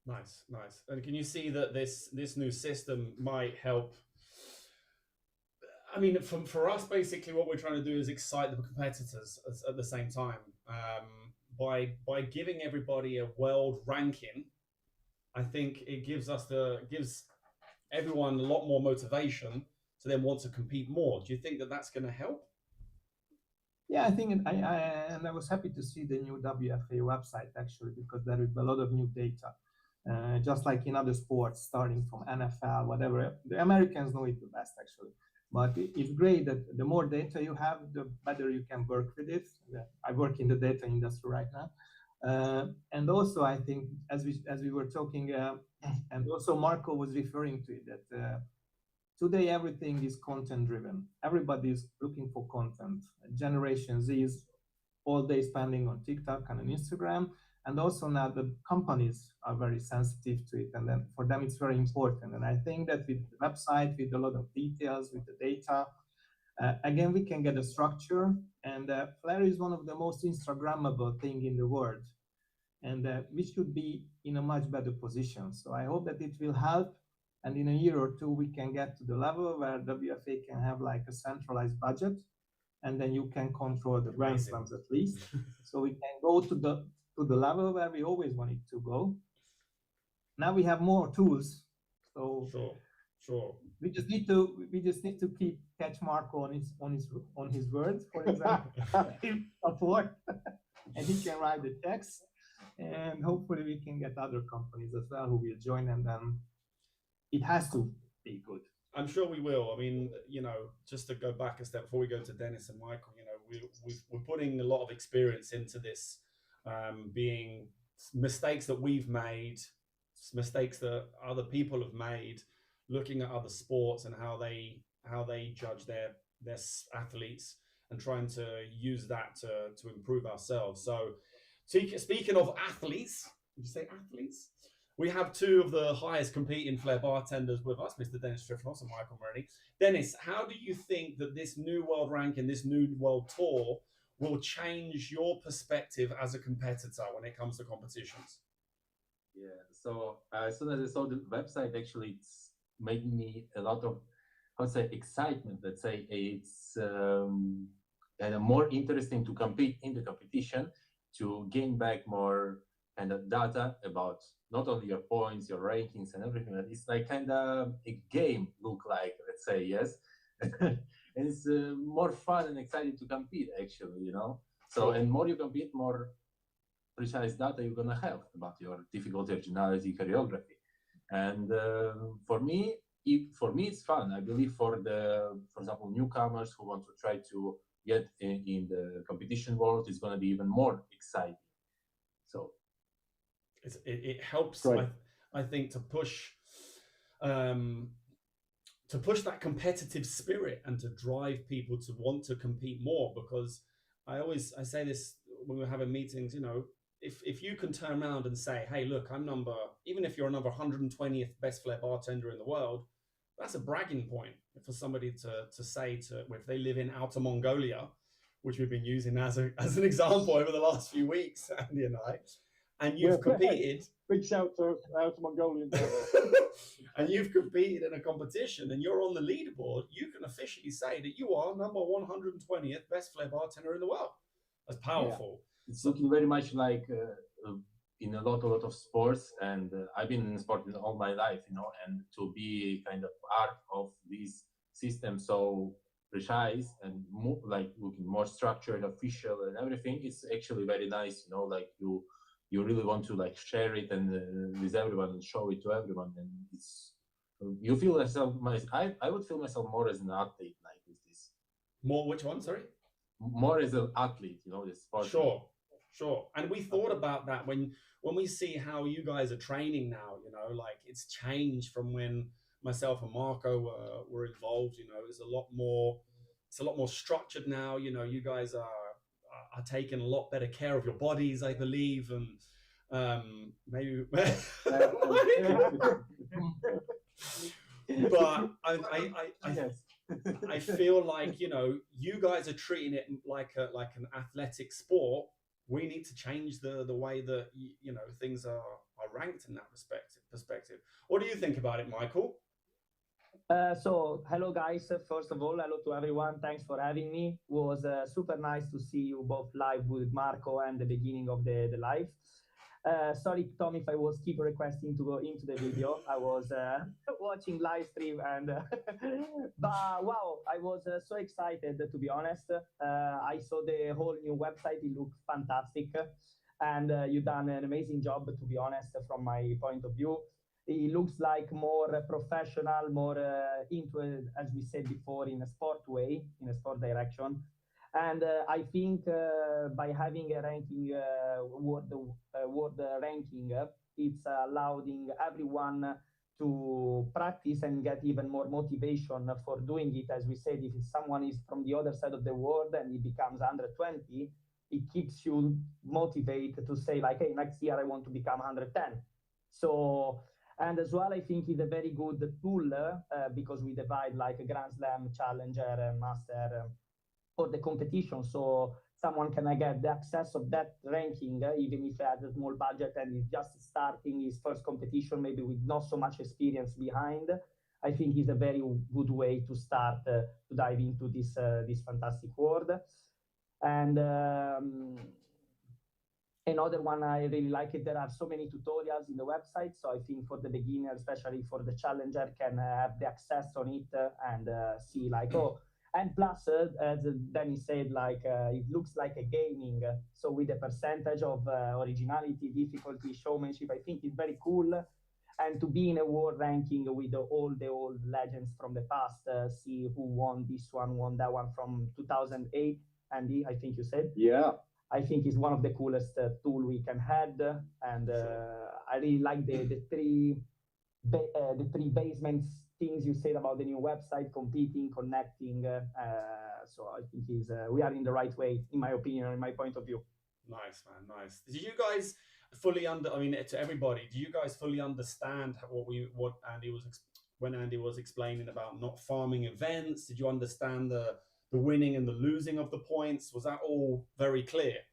Nice, nice. And can you see that this new system might help? I mean, for us, basically, what we're trying to do is excite the competitors at the same time. By giving everybody a world ranking, I think it gives everyone a lot more motivation to then want to compete more. Do you think that that's going to help? Yeah, I think and I was happy to see the new WFA website actually, because there is a lot of new data. Just like in other sports, starting from NFL, whatever. The Americans know it the best actually. But it's great that the more data you have, the better you can work with it. I work in the data industry right now. And also, I think, as we were talking, and also Marco was referring to it, that today everything is content driven. Everybody is looking for content. Generation Z is all day spending on TikTok and on Instagram. And also now the companies are very sensitive to it. And then for them, it's very important. And I think that with the website, with a lot of details, with the data, again, we can get a structure. And Flair is one of the most Instagrammable thing in the world. And we should be in a much better position. So I hope that it will help. And in a year or two, we can get to the level where WFA can have like a centralized budget. And then you can control the Grand Slams at least. So we can go to the level where we always wanted to go. Now we have more tools. So sure. We just need to catch Marco on his words, for example. And he can write the text. And hopefully we can get other companies as well who will join, and then it has to be good. I'm sure we will. I mean, just to go back a step before we go to Dennis and Michael, we're putting a lot of experience into this, being mistakes that we've made, mistakes that other people have made, looking at other sports and how they judge their athletes, and trying to use that to improve ourselves. So, speaking of athletes, would you say athletes? We have two of the highest competing Flair bartenders with us, Mr. Dennis Trifonos and Michael Moretti. Dennis, how do you think that this new world ranking, this new world tour, will change your perspective as a competitor when it comes to competitions? Yeah, so as soon as I saw the website, actually, it's made me a lot of, excitement. Let's say it's kind of more interesting to compete in the competition, to gain back more kind of data about not only your points, your rankings, and everything. It's like kind of a game look like, let's say, yes. And it's more fun and exciting to compete, actually, So, and more you compete, more precise data you're gonna have about your difficulty, originality, choreography. And for me, it's fun. I believe for example, newcomers who want to try to get in the competition world, it's gonna be even more exciting. So it helps, right. I think, to push that competitive spirit and to drive people to want to compete more. Because I say this when we're having meetings, if you can turn around and say, hey, look, even if you're number 120th best Flair bartender in the world, that's a bragging point for somebody to say if they live in Outer Mongolia, which we've been using as an example over the last few weeks, Andy and I, and you've competed. Big shout to Outer Mongolian. And you've competed in a competition and you're on the leaderboard, you can officially say that you are number 120th best Flair bartender in the world. That's powerful. Yeah. It's looking very much like in a lot of sports, and I've been in sport all my life, and to be kind of part of this system so precise and more, like looking more structured, official, and everything, it's actually very nice. Like you really want to like share it and with everyone and show it to everyone, and it's you feel yourself. I would feel myself more as an athlete, like with this. More which one? Sorry. More as an athlete, this sport. Sure. And we thought about that when we see how you guys are training now, like it's changed from when myself and Marco were involved. It's a lot more structured now. You guys are taking a lot better care of your bodies, I believe, and maybe. But I feel like you guys are treating it like an athletic sport. We need to change the way that things are ranked in that perspective. What do you think about it, Michael? So hello guys. First of all, hello to everyone. Thanks for having me. It was super nice to see you both live with Marco and the beginning of the live. Sorry, Tom, if I was keep requesting to go into the video. I was watching live stream and but wow, I was so excited to be honest. I saw the whole new website. It looked fantastic, and you've done an amazing job to be honest from my point of view. It looks like more professional, more into, as we said before, in a sport way, in a sport direction. And I think by having a ranking, world ranking, it's allowing everyone to practice and get even more motivation for doing it. As we said, if someone is from the other side of the world and he becomes under 20, it keeps you motivated to say like, hey, next year I want to become 110. So, and as well, I think it's a very good tool because we divide like a Grand Slam, Challenger, Master, or the competition. So someone can get the access of that ranking, even if he has a small budget and is just starting his first competition, maybe with not so much experience behind. I think is a very good way to start to dive into this fantastic world. And another one I really like it. There are so many tutorials in the website. So I think for the beginner, especially for the challenger, can have the access on it and see like, oh, and plus, as Danny said, like it looks like a gaming. So with the percentage of originality, difficulty, showmanship, I think it's very cool. And to be in a world ranking with all the old legends from the past, see who won this one, won that one from 2008. Andy, I think you said. Yeah. I think is one of the coolest tool we can have, and I really like the three basements things you said about the new website, competing, connecting. So I think we are in the right way, in my opinion, in my point of view. Nice, man, nice. Did you guys fully to everybody, do you guys fully understand what Andy was when Andy was explaining about not farming events? Did you understand the winning and the losing of the points? Was that all very clear?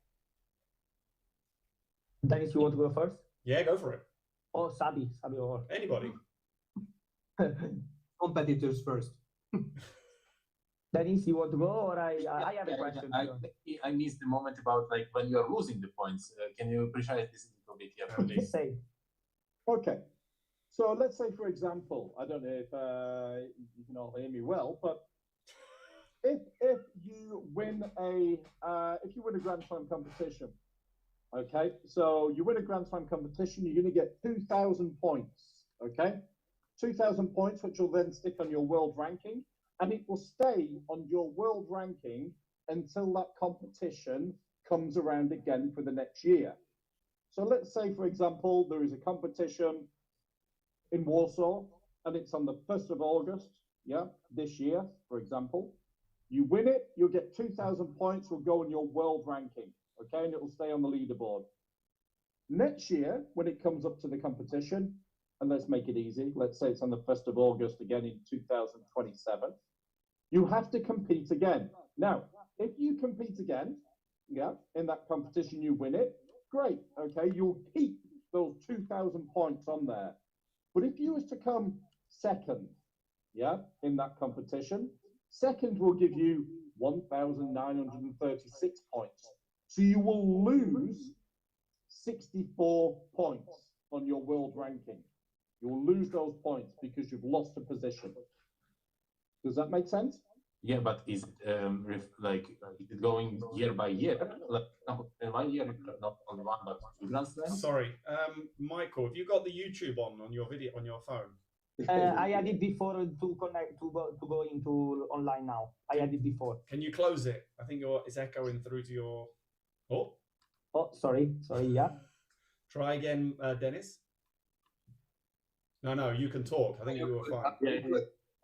Dennis, you want to go first? Yeah, go for it. Or Sabi or anybody. Competitors first. Dennis, you want to go, or I have a question. I missed the moment about like when you are losing the points. Can you precise this a little bit here, please? Say. Okay. So let's say, for example, I don't know if you can all hear me well, but if you win a Grand Slam competition, okay, so you win a Grand Slam competition, you're going to get 2,000 points, okay, 2,000 points, which will then stick on your world ranking, and it will stay on your world ranking until that competition comes around again for the next year. So let's say, for example, there is a competition in Warsaw, and it's on the 1st of August, yeah, this year, for example. You win it, you'll get 2,000 points, will go on your world ranking, okay, and it will stay on the leaderboard. Next year, when it comes up to the competition, and let's make it easy, let's say it's on the 1st of August again in 2027, you have to compete again. Now, if you compete again, yeah, in that competition, you win it, great, okay, you'll keep those 2,000 points on there. But if you was to come second, yeah, in that competition, second will give you 1,936 points. So you will lose 64 points on your world ranking. You will lose those points because you've lost a position. Does that make sense? Yeah, but is it going year by year? Like in 1 year, not on one, but two Grand Slams? Sorry, Michael, have you got the YouTube on your video on your phone? I had it before to connect to go into online now. I had it before. Can you close it? I think it's echoing through to your. Oh, sorry. Yeah. Try again, Dennis. No, you can talk. I think you were fine.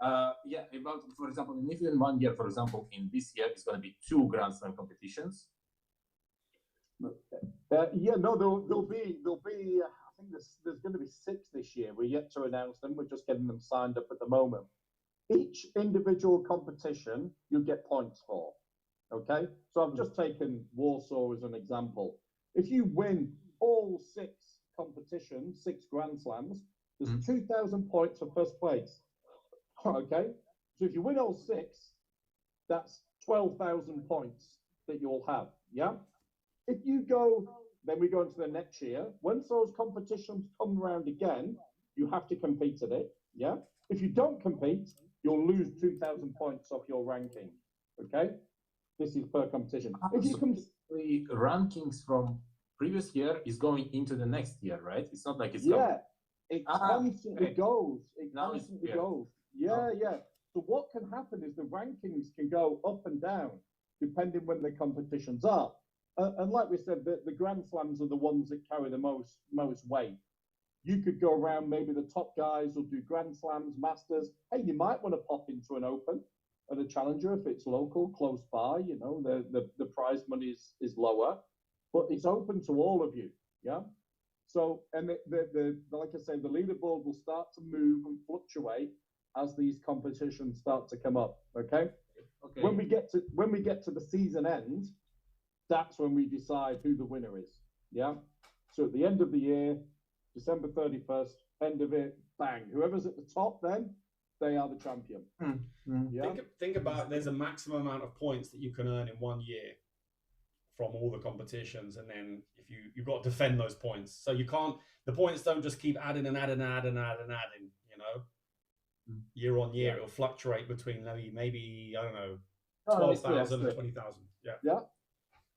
About, for example, if in 1 year, for example, in this year, it's going to be 2 Grand Slam competitions. There'll be. I think there's going to be 6 this year. We're yet to announce them. We're just getting them signed up at the moment. Each individual competition you get points for. Okay, so I've just taken Warsaw as an example. If you win all 6 competitions, 6 Grand Slams, there's 2,000 points for first place. Okay, so if you win all 6, that's 12,000 points that you'll have. Yeah. If you go, then we go into the next year. Once those competitions come around again, you have to compete at it. Yeah. If you don't compete, you'll lose 2,000 points off your ranking. Okay. This is per competition. If you the rankings from previous year is going into the next year, right? It's not like it's it constantly goes. It constantly goes. Yeah. So what can happen is the rankings can go up and down depending when the competitions are. And like we said, the Grand Slams are the ones that carry the most weight. You could go around, maybe the top guys will do Grand Slams, Masters. Hey, you might want to pop into an Open and a Challenger if it's local, close by. You know, the prize money is lower, but it's open to all of you. Yeah. So, and like I say, the leaderboard will start to move and fluctuate as these competitions start to come up. Okay. When we get to the season end, that's when we decide who the winner is. Yeah. So at the end of the year, December 31st, end of it, bang. Whoever's at the top, then they are the champion. Yeah. Think about there's a maximum amount of points that you can earn in 1 year from all the competitions, and then if you've got to defend those points. So you can't. The points don't just keep adding and adding and adding and adding. You know. Year on year, it'll fluctuate between maybe I don't know, 12,000 and 20,000. Yeah.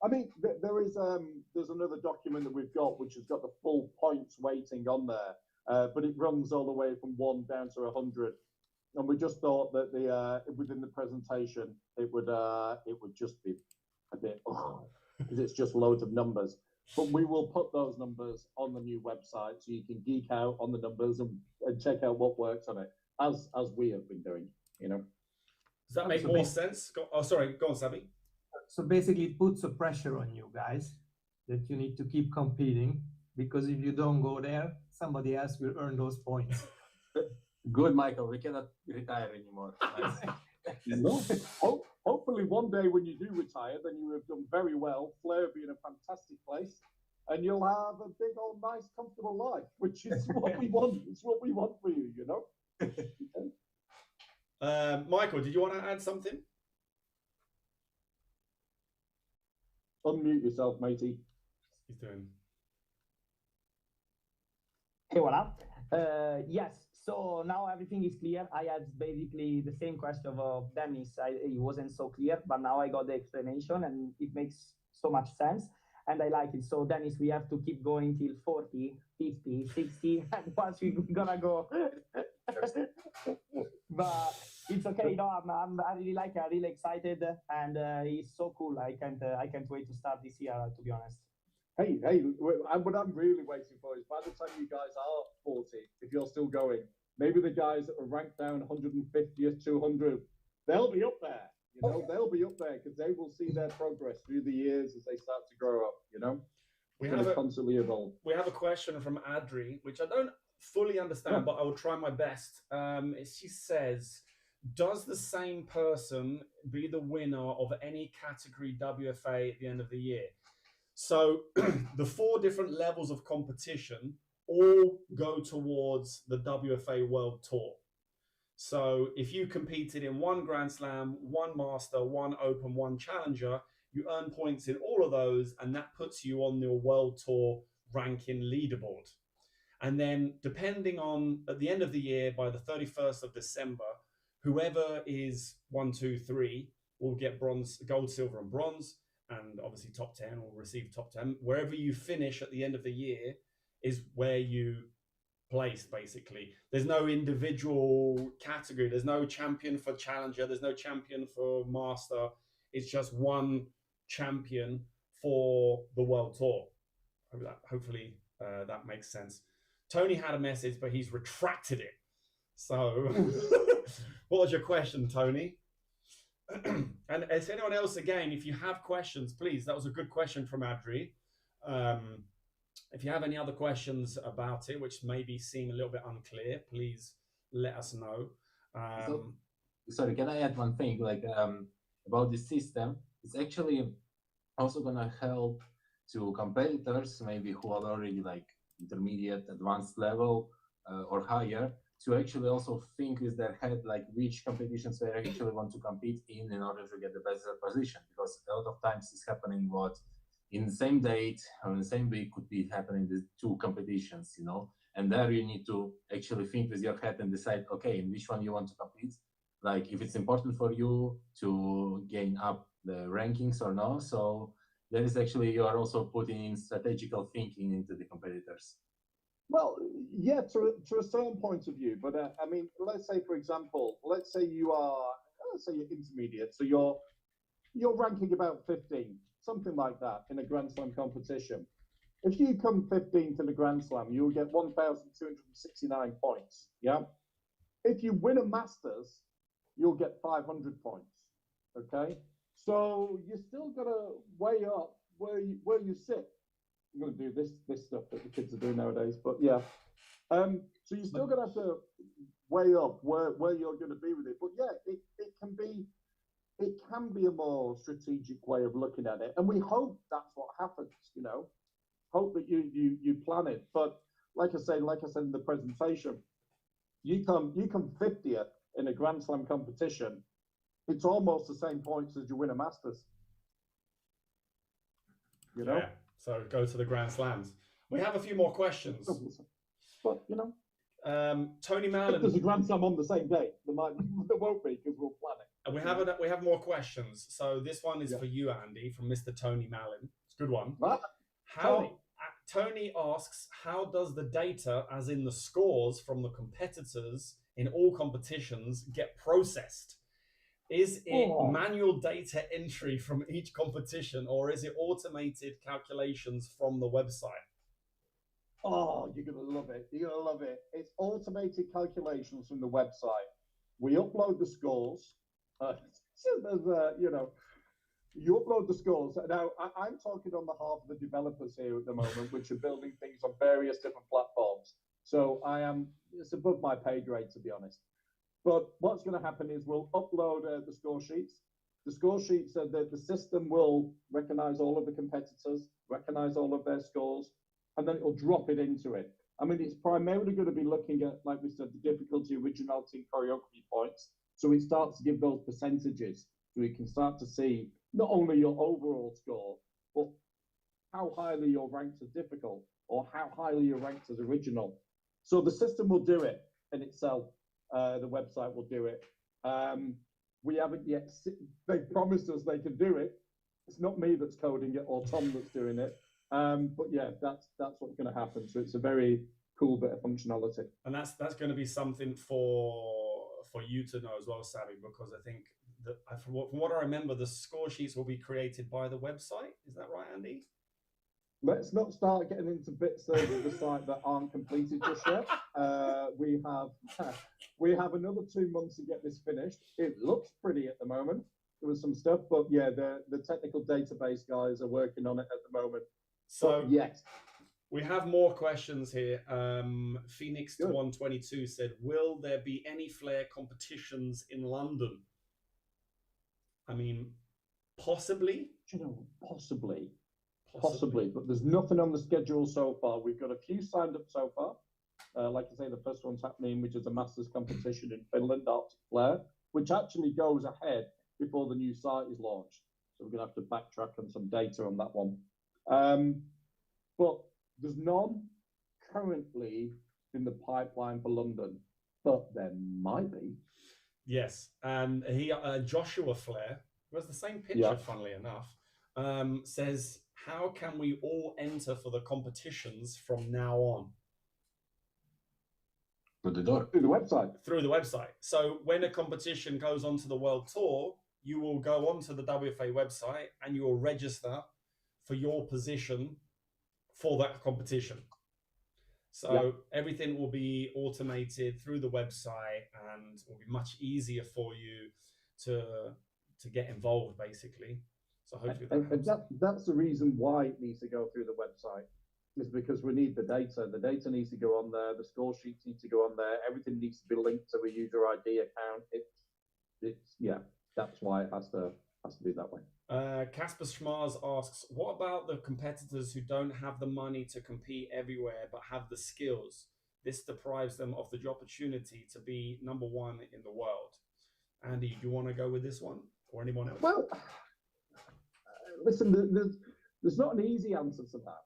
I mean, there's another document that we've got which has got the full points weighting on there, but it runs all the way from 1 down to 100, and we just thought that within the presentation it would just be a bit because it's just loads of numbers. But we will put those numbers on the new website so you can geek out on the numbers and check out what works on it. As we have been doing, you know. Does that make more sense? Go on, Sabi. So basically, it puts a pressure on you guys that you need to keep competing, because if you don't go there, somebody else will earn those points. Good, Michael. We cannot retire anymore. No. Hopefully, one day when you do retire, then you have done very well. Flair will be in a fantastic place, and you'll have a big, old, nice, comfortable life, which is what we want. It's what we want for you, you know. Michael, did you want to add something? Unmute yourself, matey. He's doing. Hey, voila. Yes, so now everything is clear. I had basically the same question of Dennis. It wasn't so clear, but now I got the explanation and it makes so much sense. And I like it. So, Dennis, we have to keep going till 40, 50, 60, and once we're gonna go. But it's okay. No, I really like it. I'm really excited, and it's so cool. I can't wait to start this year, to be honest. Hey, what I'm really waiting for is by the time you guys are 40, if you're still going, maybe the guys that are ranked down 150th, 200, they'll be up there. You know, they'll be up there because they will see their progress through the years as they start to grow up. You know, we have constantly evolve. We have a question from Adri, which I don't fully understand, but I will try my best. She says, does the same person be the winner of any category WFA at the end of the year? So the 4 different levels of competition all go towards the WFA World Tour. So if you competed in 1 Grand Slam, 1 Master, 1 Open, 1 Challenger, you earn points in all of those, and that puts you on the World Tour ranking leaderboard. And then depending on, at the end of the year, by the 31st of December, whoever is 1, 2, 3 will get bronze, gold, silver, and bronze. And obviously top 10 will receive top 10. Wherever you finish at the end of the year is where you place, basically. There's no individual category. There's no champion for Challenger. There's no champion for Master. It's just one champion for the World Tour. Hopefully that makes sense. Tony had a message, but he's retracted it. So what was your question, Tony? And as anyone else, again, if you have questions, please, that was a good question from Adri. If you have any other questions about it, which maybe seem a little bit unclear, please let us know. Sorry, can I add one thing? Like about the system, it's actually also gonna help to competitors, maybe who are already like intermediate, advanced level or higher, to actually also think with their head, like which competitions they actually want to compete in order to get the best position. Because a lot of times it's happening what in the same date or in the same week could be happening the two competitions, you know. And there you need to actually think with your head and decide, okay, in which one you want to compete. Like if it's important for you to gain up the rankings or no. So that is actually, you are also putting in strategical thinking into the competitors. Well, yeah, to a certain point of view, but I mean, let's say, for example, let's say you're intermediate, so you're ranking about 15, something like that, in a Grand Slam competition. If you come 15th in a Grand Slam, you'll get 1,269 points. Yeah. If you win a Masters, you'll get 500 points. Okay. So you still got to weigh up where you sit. I'm going to do this stuff that the kids are doing nowadays, but yeah. So you're still going to have to weigh up where you're going to be with it. But yeah, it can be a more strategic way of looking at it, and we hope that's what happens. You know, hope that you plan it. But like I said in the presentation, you come 50th in a Grand Slam competition. It's almost the same points as you win a Masters. You know. Yeah. So go to the Grand Slams. We have a few more questions. But you know, Tony if Mallon. there's a Grand Slam on the same day, there won't be because we'll plan it. And we have more questions. So this one is for you, Andy, from Mr. Tony Mallon. It's a good one. What? Tony asks, how does the data, as in the scores from the competitors in all competitions, get processed? Is it manual data entry from each competition, or is it automated calculations from the website? Oh, you're going to love it. You're going to love it. It's automated calculations from the website. We upload the scores. You upload the scores. Now, I'm talking on behalf of the developers here at the moment, which are building things on various different platforms. So it's above my pay grade, to be honest. But what's going to happen is we'll upload the score sheets. The score sheets, the system will recognize all of the competitors, recognize all of their scores, and then it'll drop it into it. I mean, it's primarily going to be looking at, like we said, the difficulty, originality, and choreography points. So it starts to give those percentages. So we can start to see not only your overall score, but how highly you're ranked as difficult or how highly you're ranked as original. So the system will do it in itself. The website will do it. We haven't yet. They promised us they can do it. It's not me that's coding it or Tom that's doing it. But yeah, that's what's going to happen. So it's a very cool bit of functionality. And that's going to be something for you to know as well, Savvy, because I think that from what I remember, the score sheets will be created by the website. Is that right, Andy? Let's not start getting into bits of the site that aren't completed just yet. We have another 2 months to get this finished. It looks pretty at the moment. There was some stuff, but yeah, the technical database guys are working on it at the moment. So but yes, we have more questions here. Phoenix 122 said, "Will there be any Flair competitions in London?" I mean, possibly. Possibly, but there's nothing on the schedule so far. We've got a few signed up so far. Like I say, the first one's happening, which is a Masters competition in Finland, Arctic Flair, which actually goes ahead before the new site is launched. So we're going to have to backtrack on some data on that one. But there's none currently in the pipeline for London, but there might be. Yes, and Joshua Flair, who has the same picture, funnily enough, says, how can we all enter for the competitions from now on? Through the door. Through the website. Through the website. So when a competition goes onto the World Tour, you will go onto the WFA website and you will register for your position for that competition. So everything will be automated through the website and will be much easier for you to get involved, basically. So hopefully that's the reason why it needs to go through the website, is because we need the data. The data needs to go on there. The score sheets need to go on there. Everything needs to be linked to a user ID account. That's why it has to be that way. Casper Schmars asks, what about the competitors who don't have the money to compete everywhere but have the skills? this deprives them of the opportunity to be number one in the world. Andy, do you want to go with this one, or anyone else? Well, listen, there's not an easy answer to that.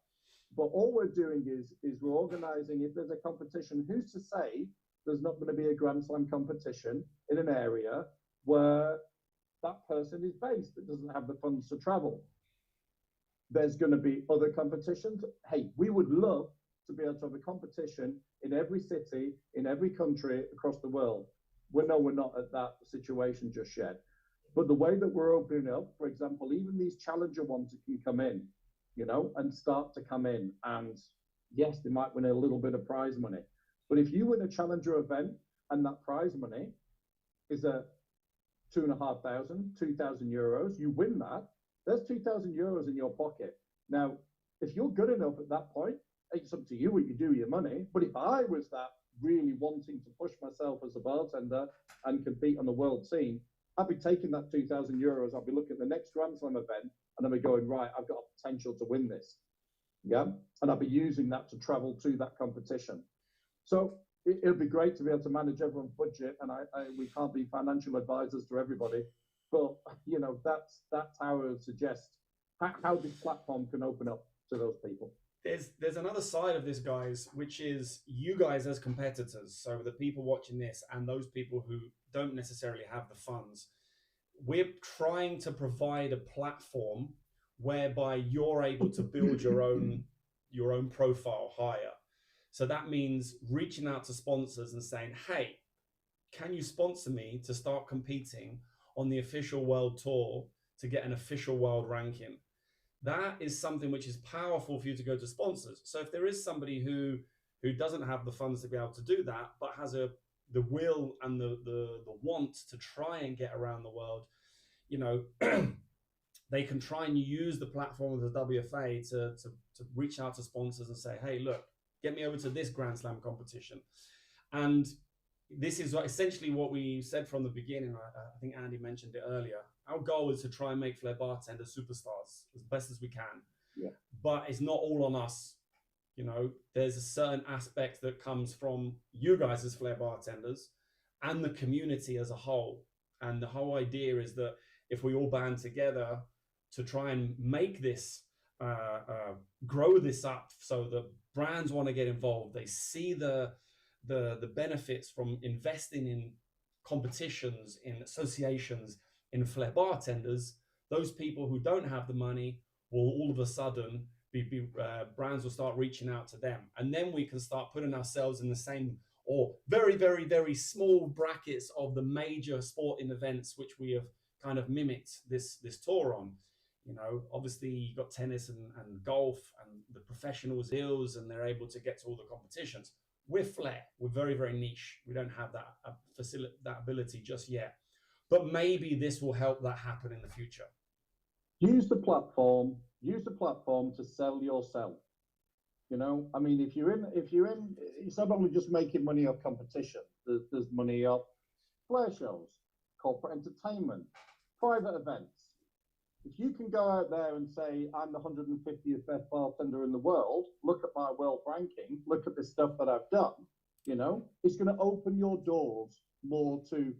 But all we're doing is we're organising, if there's a competition, who's to say there's not going to be a Grand Slam competition in an area where that person is based that doesn't have the funds to travel? There's going to be other competitions. Hey, we would love to be able to have a competition in every city, in every country across the world. We're not at that situation just yet. But the way that we're opening up, for example, even these challenger ones that can come in, you know, and start to come in. And yes, they might win a little bit of prize money. But if you win a challenger event and that prize money is a 2,500, 2,000 euros, you win that, there's 2,000 euros in your pocket. Now, if you're good enough at that point, it's up to you what you do with your money. But if I was that really wanting to push myself as a bartender and compete on the world scene, I'd be taking that 2,000 euros. I'll be looking at the next Grand Slam event and I'll be going, right, I've got a potential to win this. Yeah. And I'll be using that to travel to that competition. So it'll be great to be able to manage everyone's budget. And we can't be financial advisors to everybody. But, you know, that's how I would suggest how this platform can open up to those people. There's another side of this, guys, which is you guys as competitors. So the people watching this and those people who don't necessarily have the funds, we're trying to provide a platform whereby you're able to build your own profile higher. So that means reaching out to sponsors and saying, hey, can you sponsor me to start competing on the official world tour to get an official world ranking? That is something which is powerful for you to go to sponsors. So if there is somebody who doesn't have the funds to be able to do that, but has the will and the want to try and get around the world, you know, they can try and use the platform of the WFA to reach out to sponsors and say, hey, look, get me over to this Grand Slam competition. And this is essentially what we said from the beginning. I think Andy mentioned it earlier. Our goal is to try and make Flair bartenders superstars as best as we can. Yeah. But it's not all on us. You know, there's a certain aspect that comes from you guys as Flair bartenders and the community as a whole. And the whole idea is that if we all band together to try and make this, grow this up so that brands want to get involved, they see the benefits from investing in competitions, in associations, in Flair bartenders, those people who don't have the money will all of a sudden brands will start reaching out to them. And then we can start putting ourselves in the same or very, very, very small brackets of the major sporting events, which we have kind of mimicked this tour on. You know, obviously you've got tennis and golf and the professionals deals, and they're able to get to all the competitions. We're Flair. We're very, very niche. We don't have that ability just yet. But maybe this will help that happen in the future. Use the platform to sell yourself. You know, I mean, if you're in, it's not only just making money off competition. There's money off Flair shows, corporate entertainment, private events. If you can go out there and say, I'm the 150th best bartender in the world, look at my world ranking, look at the stuff that I've done, you know, it's going to open your doors more to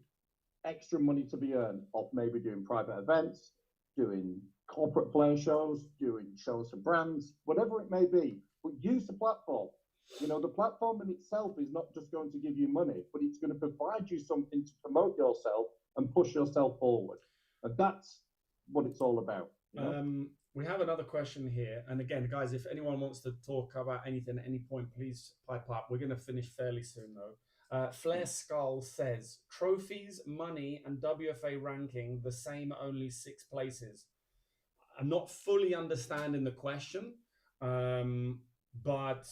extra money to be earned off maybe doing private events, doing corporate Flair shows, doing shows for brands, whatever it may be. But use the platform. You know, the platform in itself is not just going to give you money, but it's going to provide you something to promote yourself and push yourself forward. And that's what it's all about. You know? We have another question here. And again, guys, if anyone wants to talk about anything at any point, please pipe up. We're going to finish fairly soon, though. Flair Skull says, trophies, money, and WFA ranking the same, only 6 places. I'm not fully understanding the question, but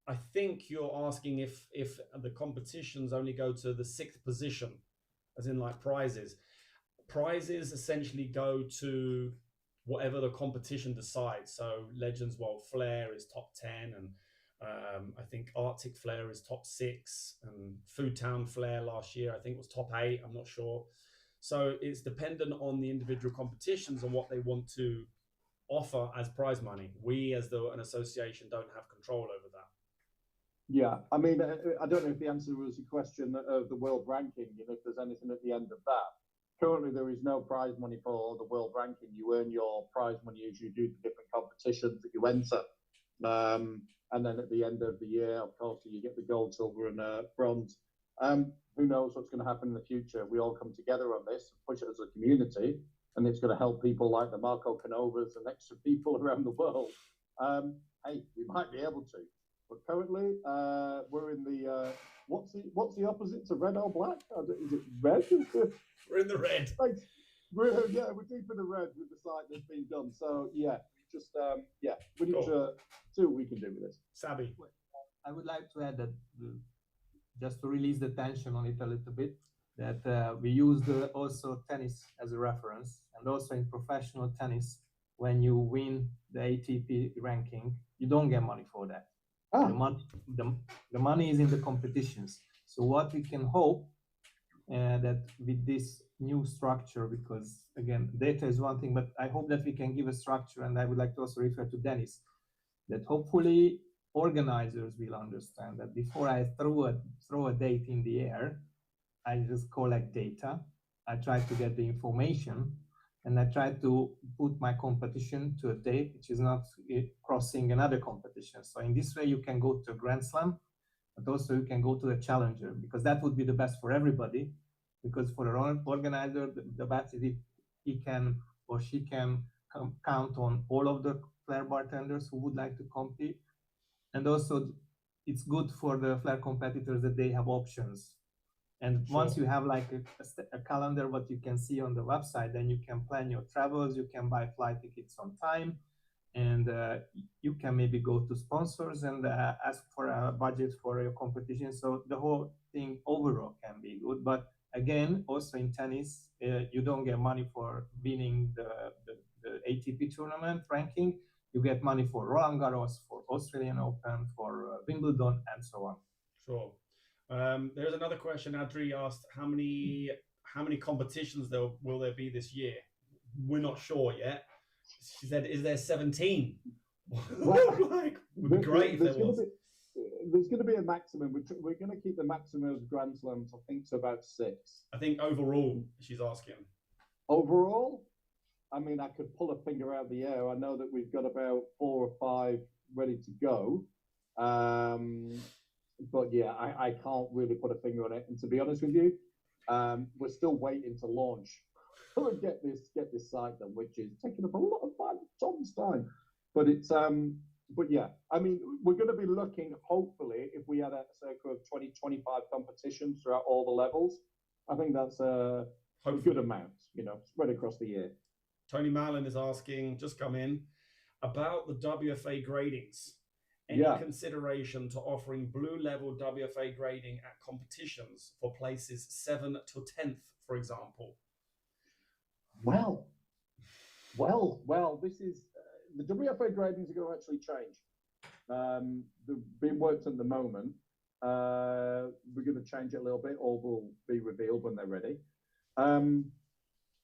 I think you're asking if the competitions only go to the 6th position, as in like prizes. Prizes essentially go to whatever the competition decides. So Legends World Flair is top 10, and I think Arctic Flair is top 6, and Food Town Flair last year I think was top 8. I'm not sure. So it's dependent on the individual competitions and what they want to offer as prize money. We as an association don't have control over that. Yeah, I mean, I don't know if the answer was a question of the world ranking, you know, if there's anything at the end of that. Currently, there is no prize money for the world ranking. You earn your prize money as you do the different competitions that you enter. And then at the end of the year, of course, you get the gold, silver, and bronze. Who knows what's going to happen in the future? We all come together on this, push it as a community, and it's going to help people like the Marco Canovas and extra people around the world. Hey, we might be able to. But currently, we're in the what's the opposite to red or black? Is it red? We're in the red. Like, we're deep in the red with the site that's been done. So yeah, just we need to see what we can do with this. Sabi, I would like to add that just to release the tension on it a little bit, that we used also tennis as a reference, and also in professional tennis, when you win the ATP ranking, you don't get money for that. The money is in the competitions. So what we can hope that with this new structure, because again, data is one thing, but I hope that we can give a structure, and I would like to also refer to Dennis, that hopefully organizers will understand that before I throw a date in the air, I just collect data, I try to get the information, and I try to put my competition to a date which is not crossing another competition. So in this way, you can go to a Grand Slam, but also you can go to the Challenger, because that would be the best for everybody. Because for an organizer, the best is if he can or she can count on all of the Flair bartenders who would like to compete. And also, it's good for the Flair competitors that they have options. And once you have like a calendar, what you can see on the website, then you can plan your travels, you can buy flight tickets on time, and you can maybe go to sponsors and ask for a budget for your competition. So the whole thing overall can be good. But again, also in tennis, you don't get money for winning the ATP tournament ranking. You get money for Roland Garros, for Australian Open, for Wimbledon, and so on. Sure. There's another question. Adri asked, how many competitions will there be this year? We're not sure yet. She said, is there 17? Well, like, would be great if there was. There's going to be a maximum. We're going to keep the maximum of Grand Slams, I think, to about 6. I think overall, she's asking. Overall, I mean, I could pull a finger out of the air. I know that we've got about 4 or 5 ready to go. But yeah, I can't really put a finger on it. And to be honest with you, we're still waiting to launch and get this site done, which is taking up a lot of Tom's time. But it's but yeah, I mean, we're going to be looking, hopefully, if we had a circle of 20-25 competitions throughout all the levels, I think that's a good amount, you know, spread across the year. Tony Mallon is asking, just come in, about the WFA gradings. Any consideration to offering blue level WFA grading at competitions for places 7 to 10th, for example? Well, this is the WFA gradings are going to actually change. They're being worked at the moment. We're going to change it a little bit, or will be revealed when they're ready. And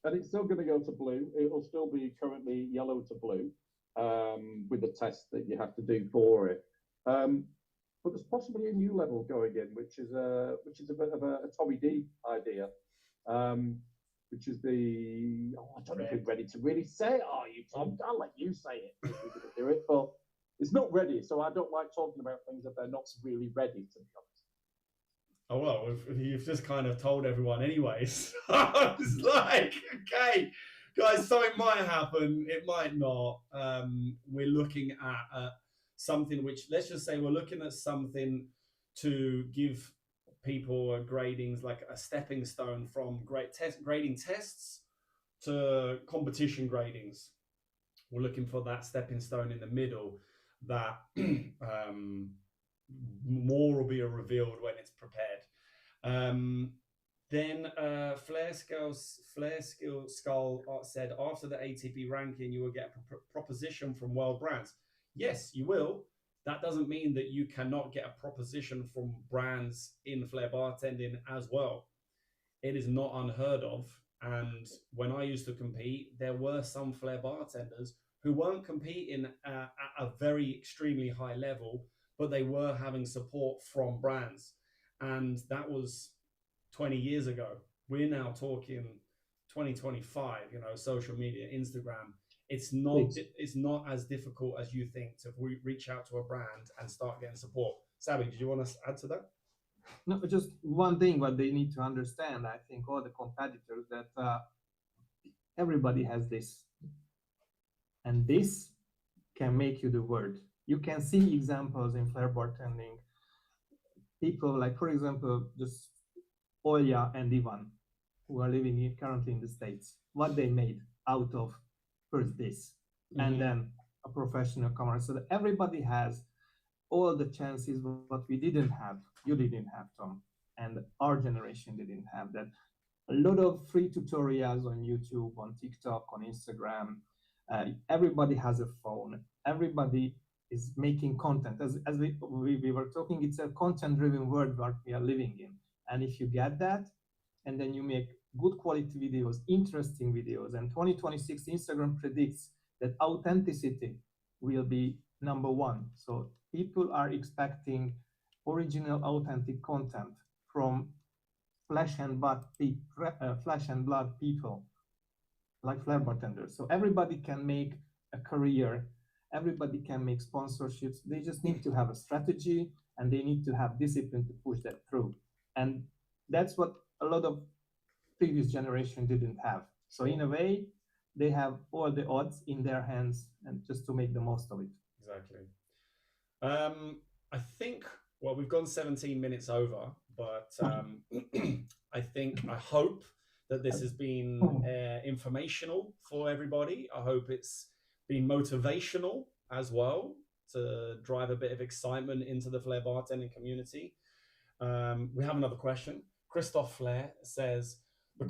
it's still going to go to blue. It'll still be currently yellow to blue. With the test that you have to do for it, but there's possibly a new level going in, which is a bit of a Tommy D idea, which is the I don't know if you're ready to really say it, are you, Tom? I'll let you say it if we're going to do it, but it's not ready, so I don't like talking about things that they're not really ready, to be honest. Oh well, you've just kind of told everyone anyways. It's like, okay. Guys, something might happen. It might not. We're looking at something which, let's just say we're looking at something to give people gradings, like a stepping stone from grading tests to competition gradings. We're looking for that stepping stone in the middle that more will be revealed when it's prepared. Then Flair Skull said, after the ATP ranking, you will get a proposition from World Brands. Yes, you will. That doesn't mean that you cannot get a proposition from brands in Flair bartending as well. It is not unheard of. And when I used to compete, there were some Flair bartenders who weren't competing at a very extremely high level, but they were having support from brands. And that was 20 years ago. We're now talking 2025, you know, social media, Instagram. It's not as difficult as you think to reach out to a brand and start getting support. Sabi, did you want to add to that? No, just one thing what they need to understand, I think all the competitors, that everybody has this. And this can make you the world. You can see examples in flair bartending. People like, for example, just Olya and Ivan, who are living currently in the States, what they made out of first this, and then a professional camera. So that everybody has all the chances what we didn't have. You didn't have, Tom, and our generation didn't have that. A lot of free tutorials on YouTube, on TikTok, on Instagram. Everybody has a phone. Everybody is making content. As we were talking, it's a content-driven world that we are living in. And if you get that, and then you make good quality videos, interesting videos, and 2026 Instagram predicts that authenticity will be #1. So people are expecting original, authentic content from flesh and blood people like flair bartenders. So everybody can make a career, everybody can make sponsorships. They just need to have a strategy and they need to have discipline to push that through. And that's what a lot of previous generation didn't have. So in a way, they have all the odds in their hands and just to make the most of it. Exactly. I think, well, we've gone 17 minutes over, but I hope that this has been informational for everybody. I hope it's been motivational as well to drive a bit of excitement into the flair bartending community. We have another question. Christoph Flair says, the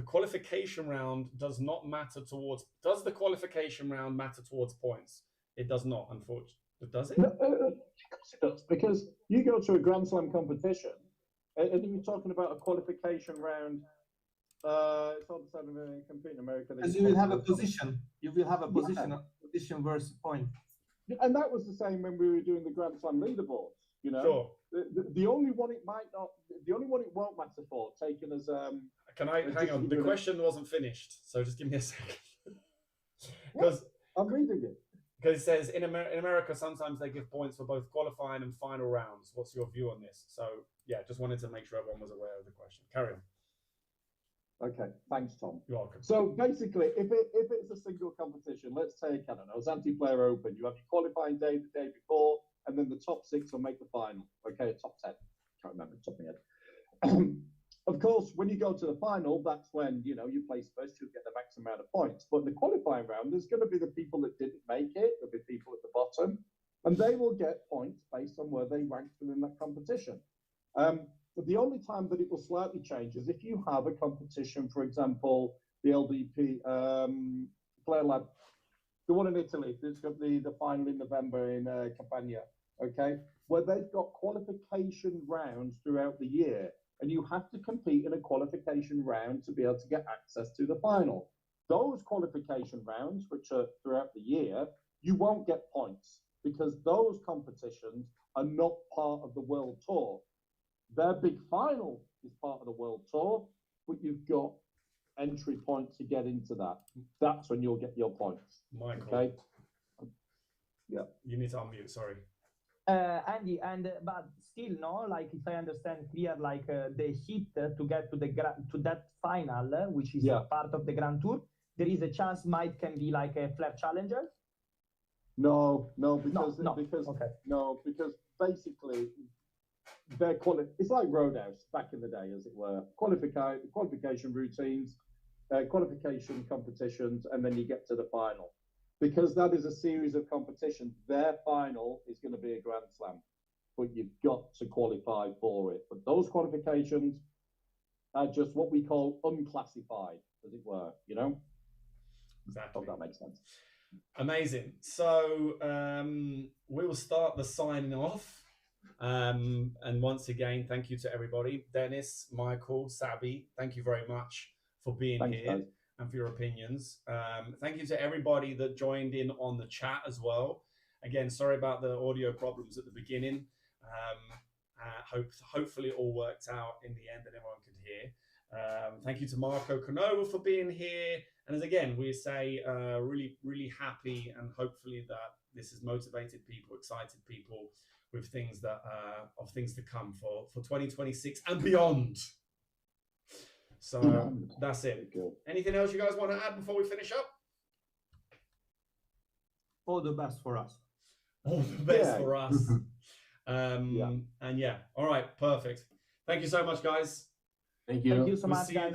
qualification round does not matter towards, does the qualification round matter towards points? It does not, unfortunately. Does it? No, it does, because you go to a Grand Slam competition and you're talking about a qualification round. It's all the same when you compete in America. As you will have a position. You will have a position, position versus point. And that was the same when we were doing the Grand Slam leaderboards. You know, Sure. The only one it might not, the only one it won't matter for, taken as Can I hang on? The question wasn't finished, so just give me a second. Because I'm reading it. Because it says in America, sometimes they give points for both qualifying and final rounds. What's your view on this? So yeah, just wanted to make sure everyone was aware of the question. Carry on. Okay, thanks, Tom. You're welcome. So basically, if it's a single competition, let's take, I don't know, Zante Flair Open, you have your qualifying day the day before, and then the top 6 will make the final. Okay, top 10. Can't remember the top of my head. Of course, when you go to the final, that's when, you know, you place first, you'll get the max amount of points. But the qualifying round, there's going to be the people that didn't make it, there'll be people at the bottom, and they will get points based on where they ranked within that competition. But the only time that it will slightly change is if you have a competition, for example, the LDP Flair Lab, the one in Italy, there's got the final in November in Campania, okay, where they've got qualification rounds throughout the year. And you have to compete in a qualification round to be able to get access to the final. Those qualification rounds, which are throughout the year, you won't get points because those competitions are not part of the World Tour. Their big final is part of the World Tour, but you've got entry points to get into that. That's when you'll get your points. Michael. Okay? Yeah. You need to unmute, sorry. Andy, but still, no, like if I understand clear, like the heat to get to that final, which is part of the Grand Tour, there is a chance can be like a flair challenger. No, because basically it's like Roadhouse back in the day, as it were. Qualification routines, qualification competitions, and then you get to the final. Because that is a series of competitions, their final is going to be a Grand Slam, but you've got to qualify for it. But those qualifications are just what we call unclassified, as it were, you know? Exactly. Hope that makes sense. Amazing. So we will start the signing off. And once again, thank you to everybody. Dennis, Michael, Sabi, thank you very much for being here. Guys. And for your opinions. Thank you to everybody that joined in on the chat as well. Again, sorry about the audio problems at the beginning. Hopefully it all worked out in the end and everyone could hear. Thank you to Marco Canova for being here. And as again, we say, really, really happy, and hopefully that this has motivated people, excited people with things that of things to come for 2026 and beyond. So that's it. Anything else you guys want to add before we finish up? All the best for us. All the best for us. And yeah, all right, perfect. Thank you so much, guys. Thank you. Thank you so We'll much, see you guys.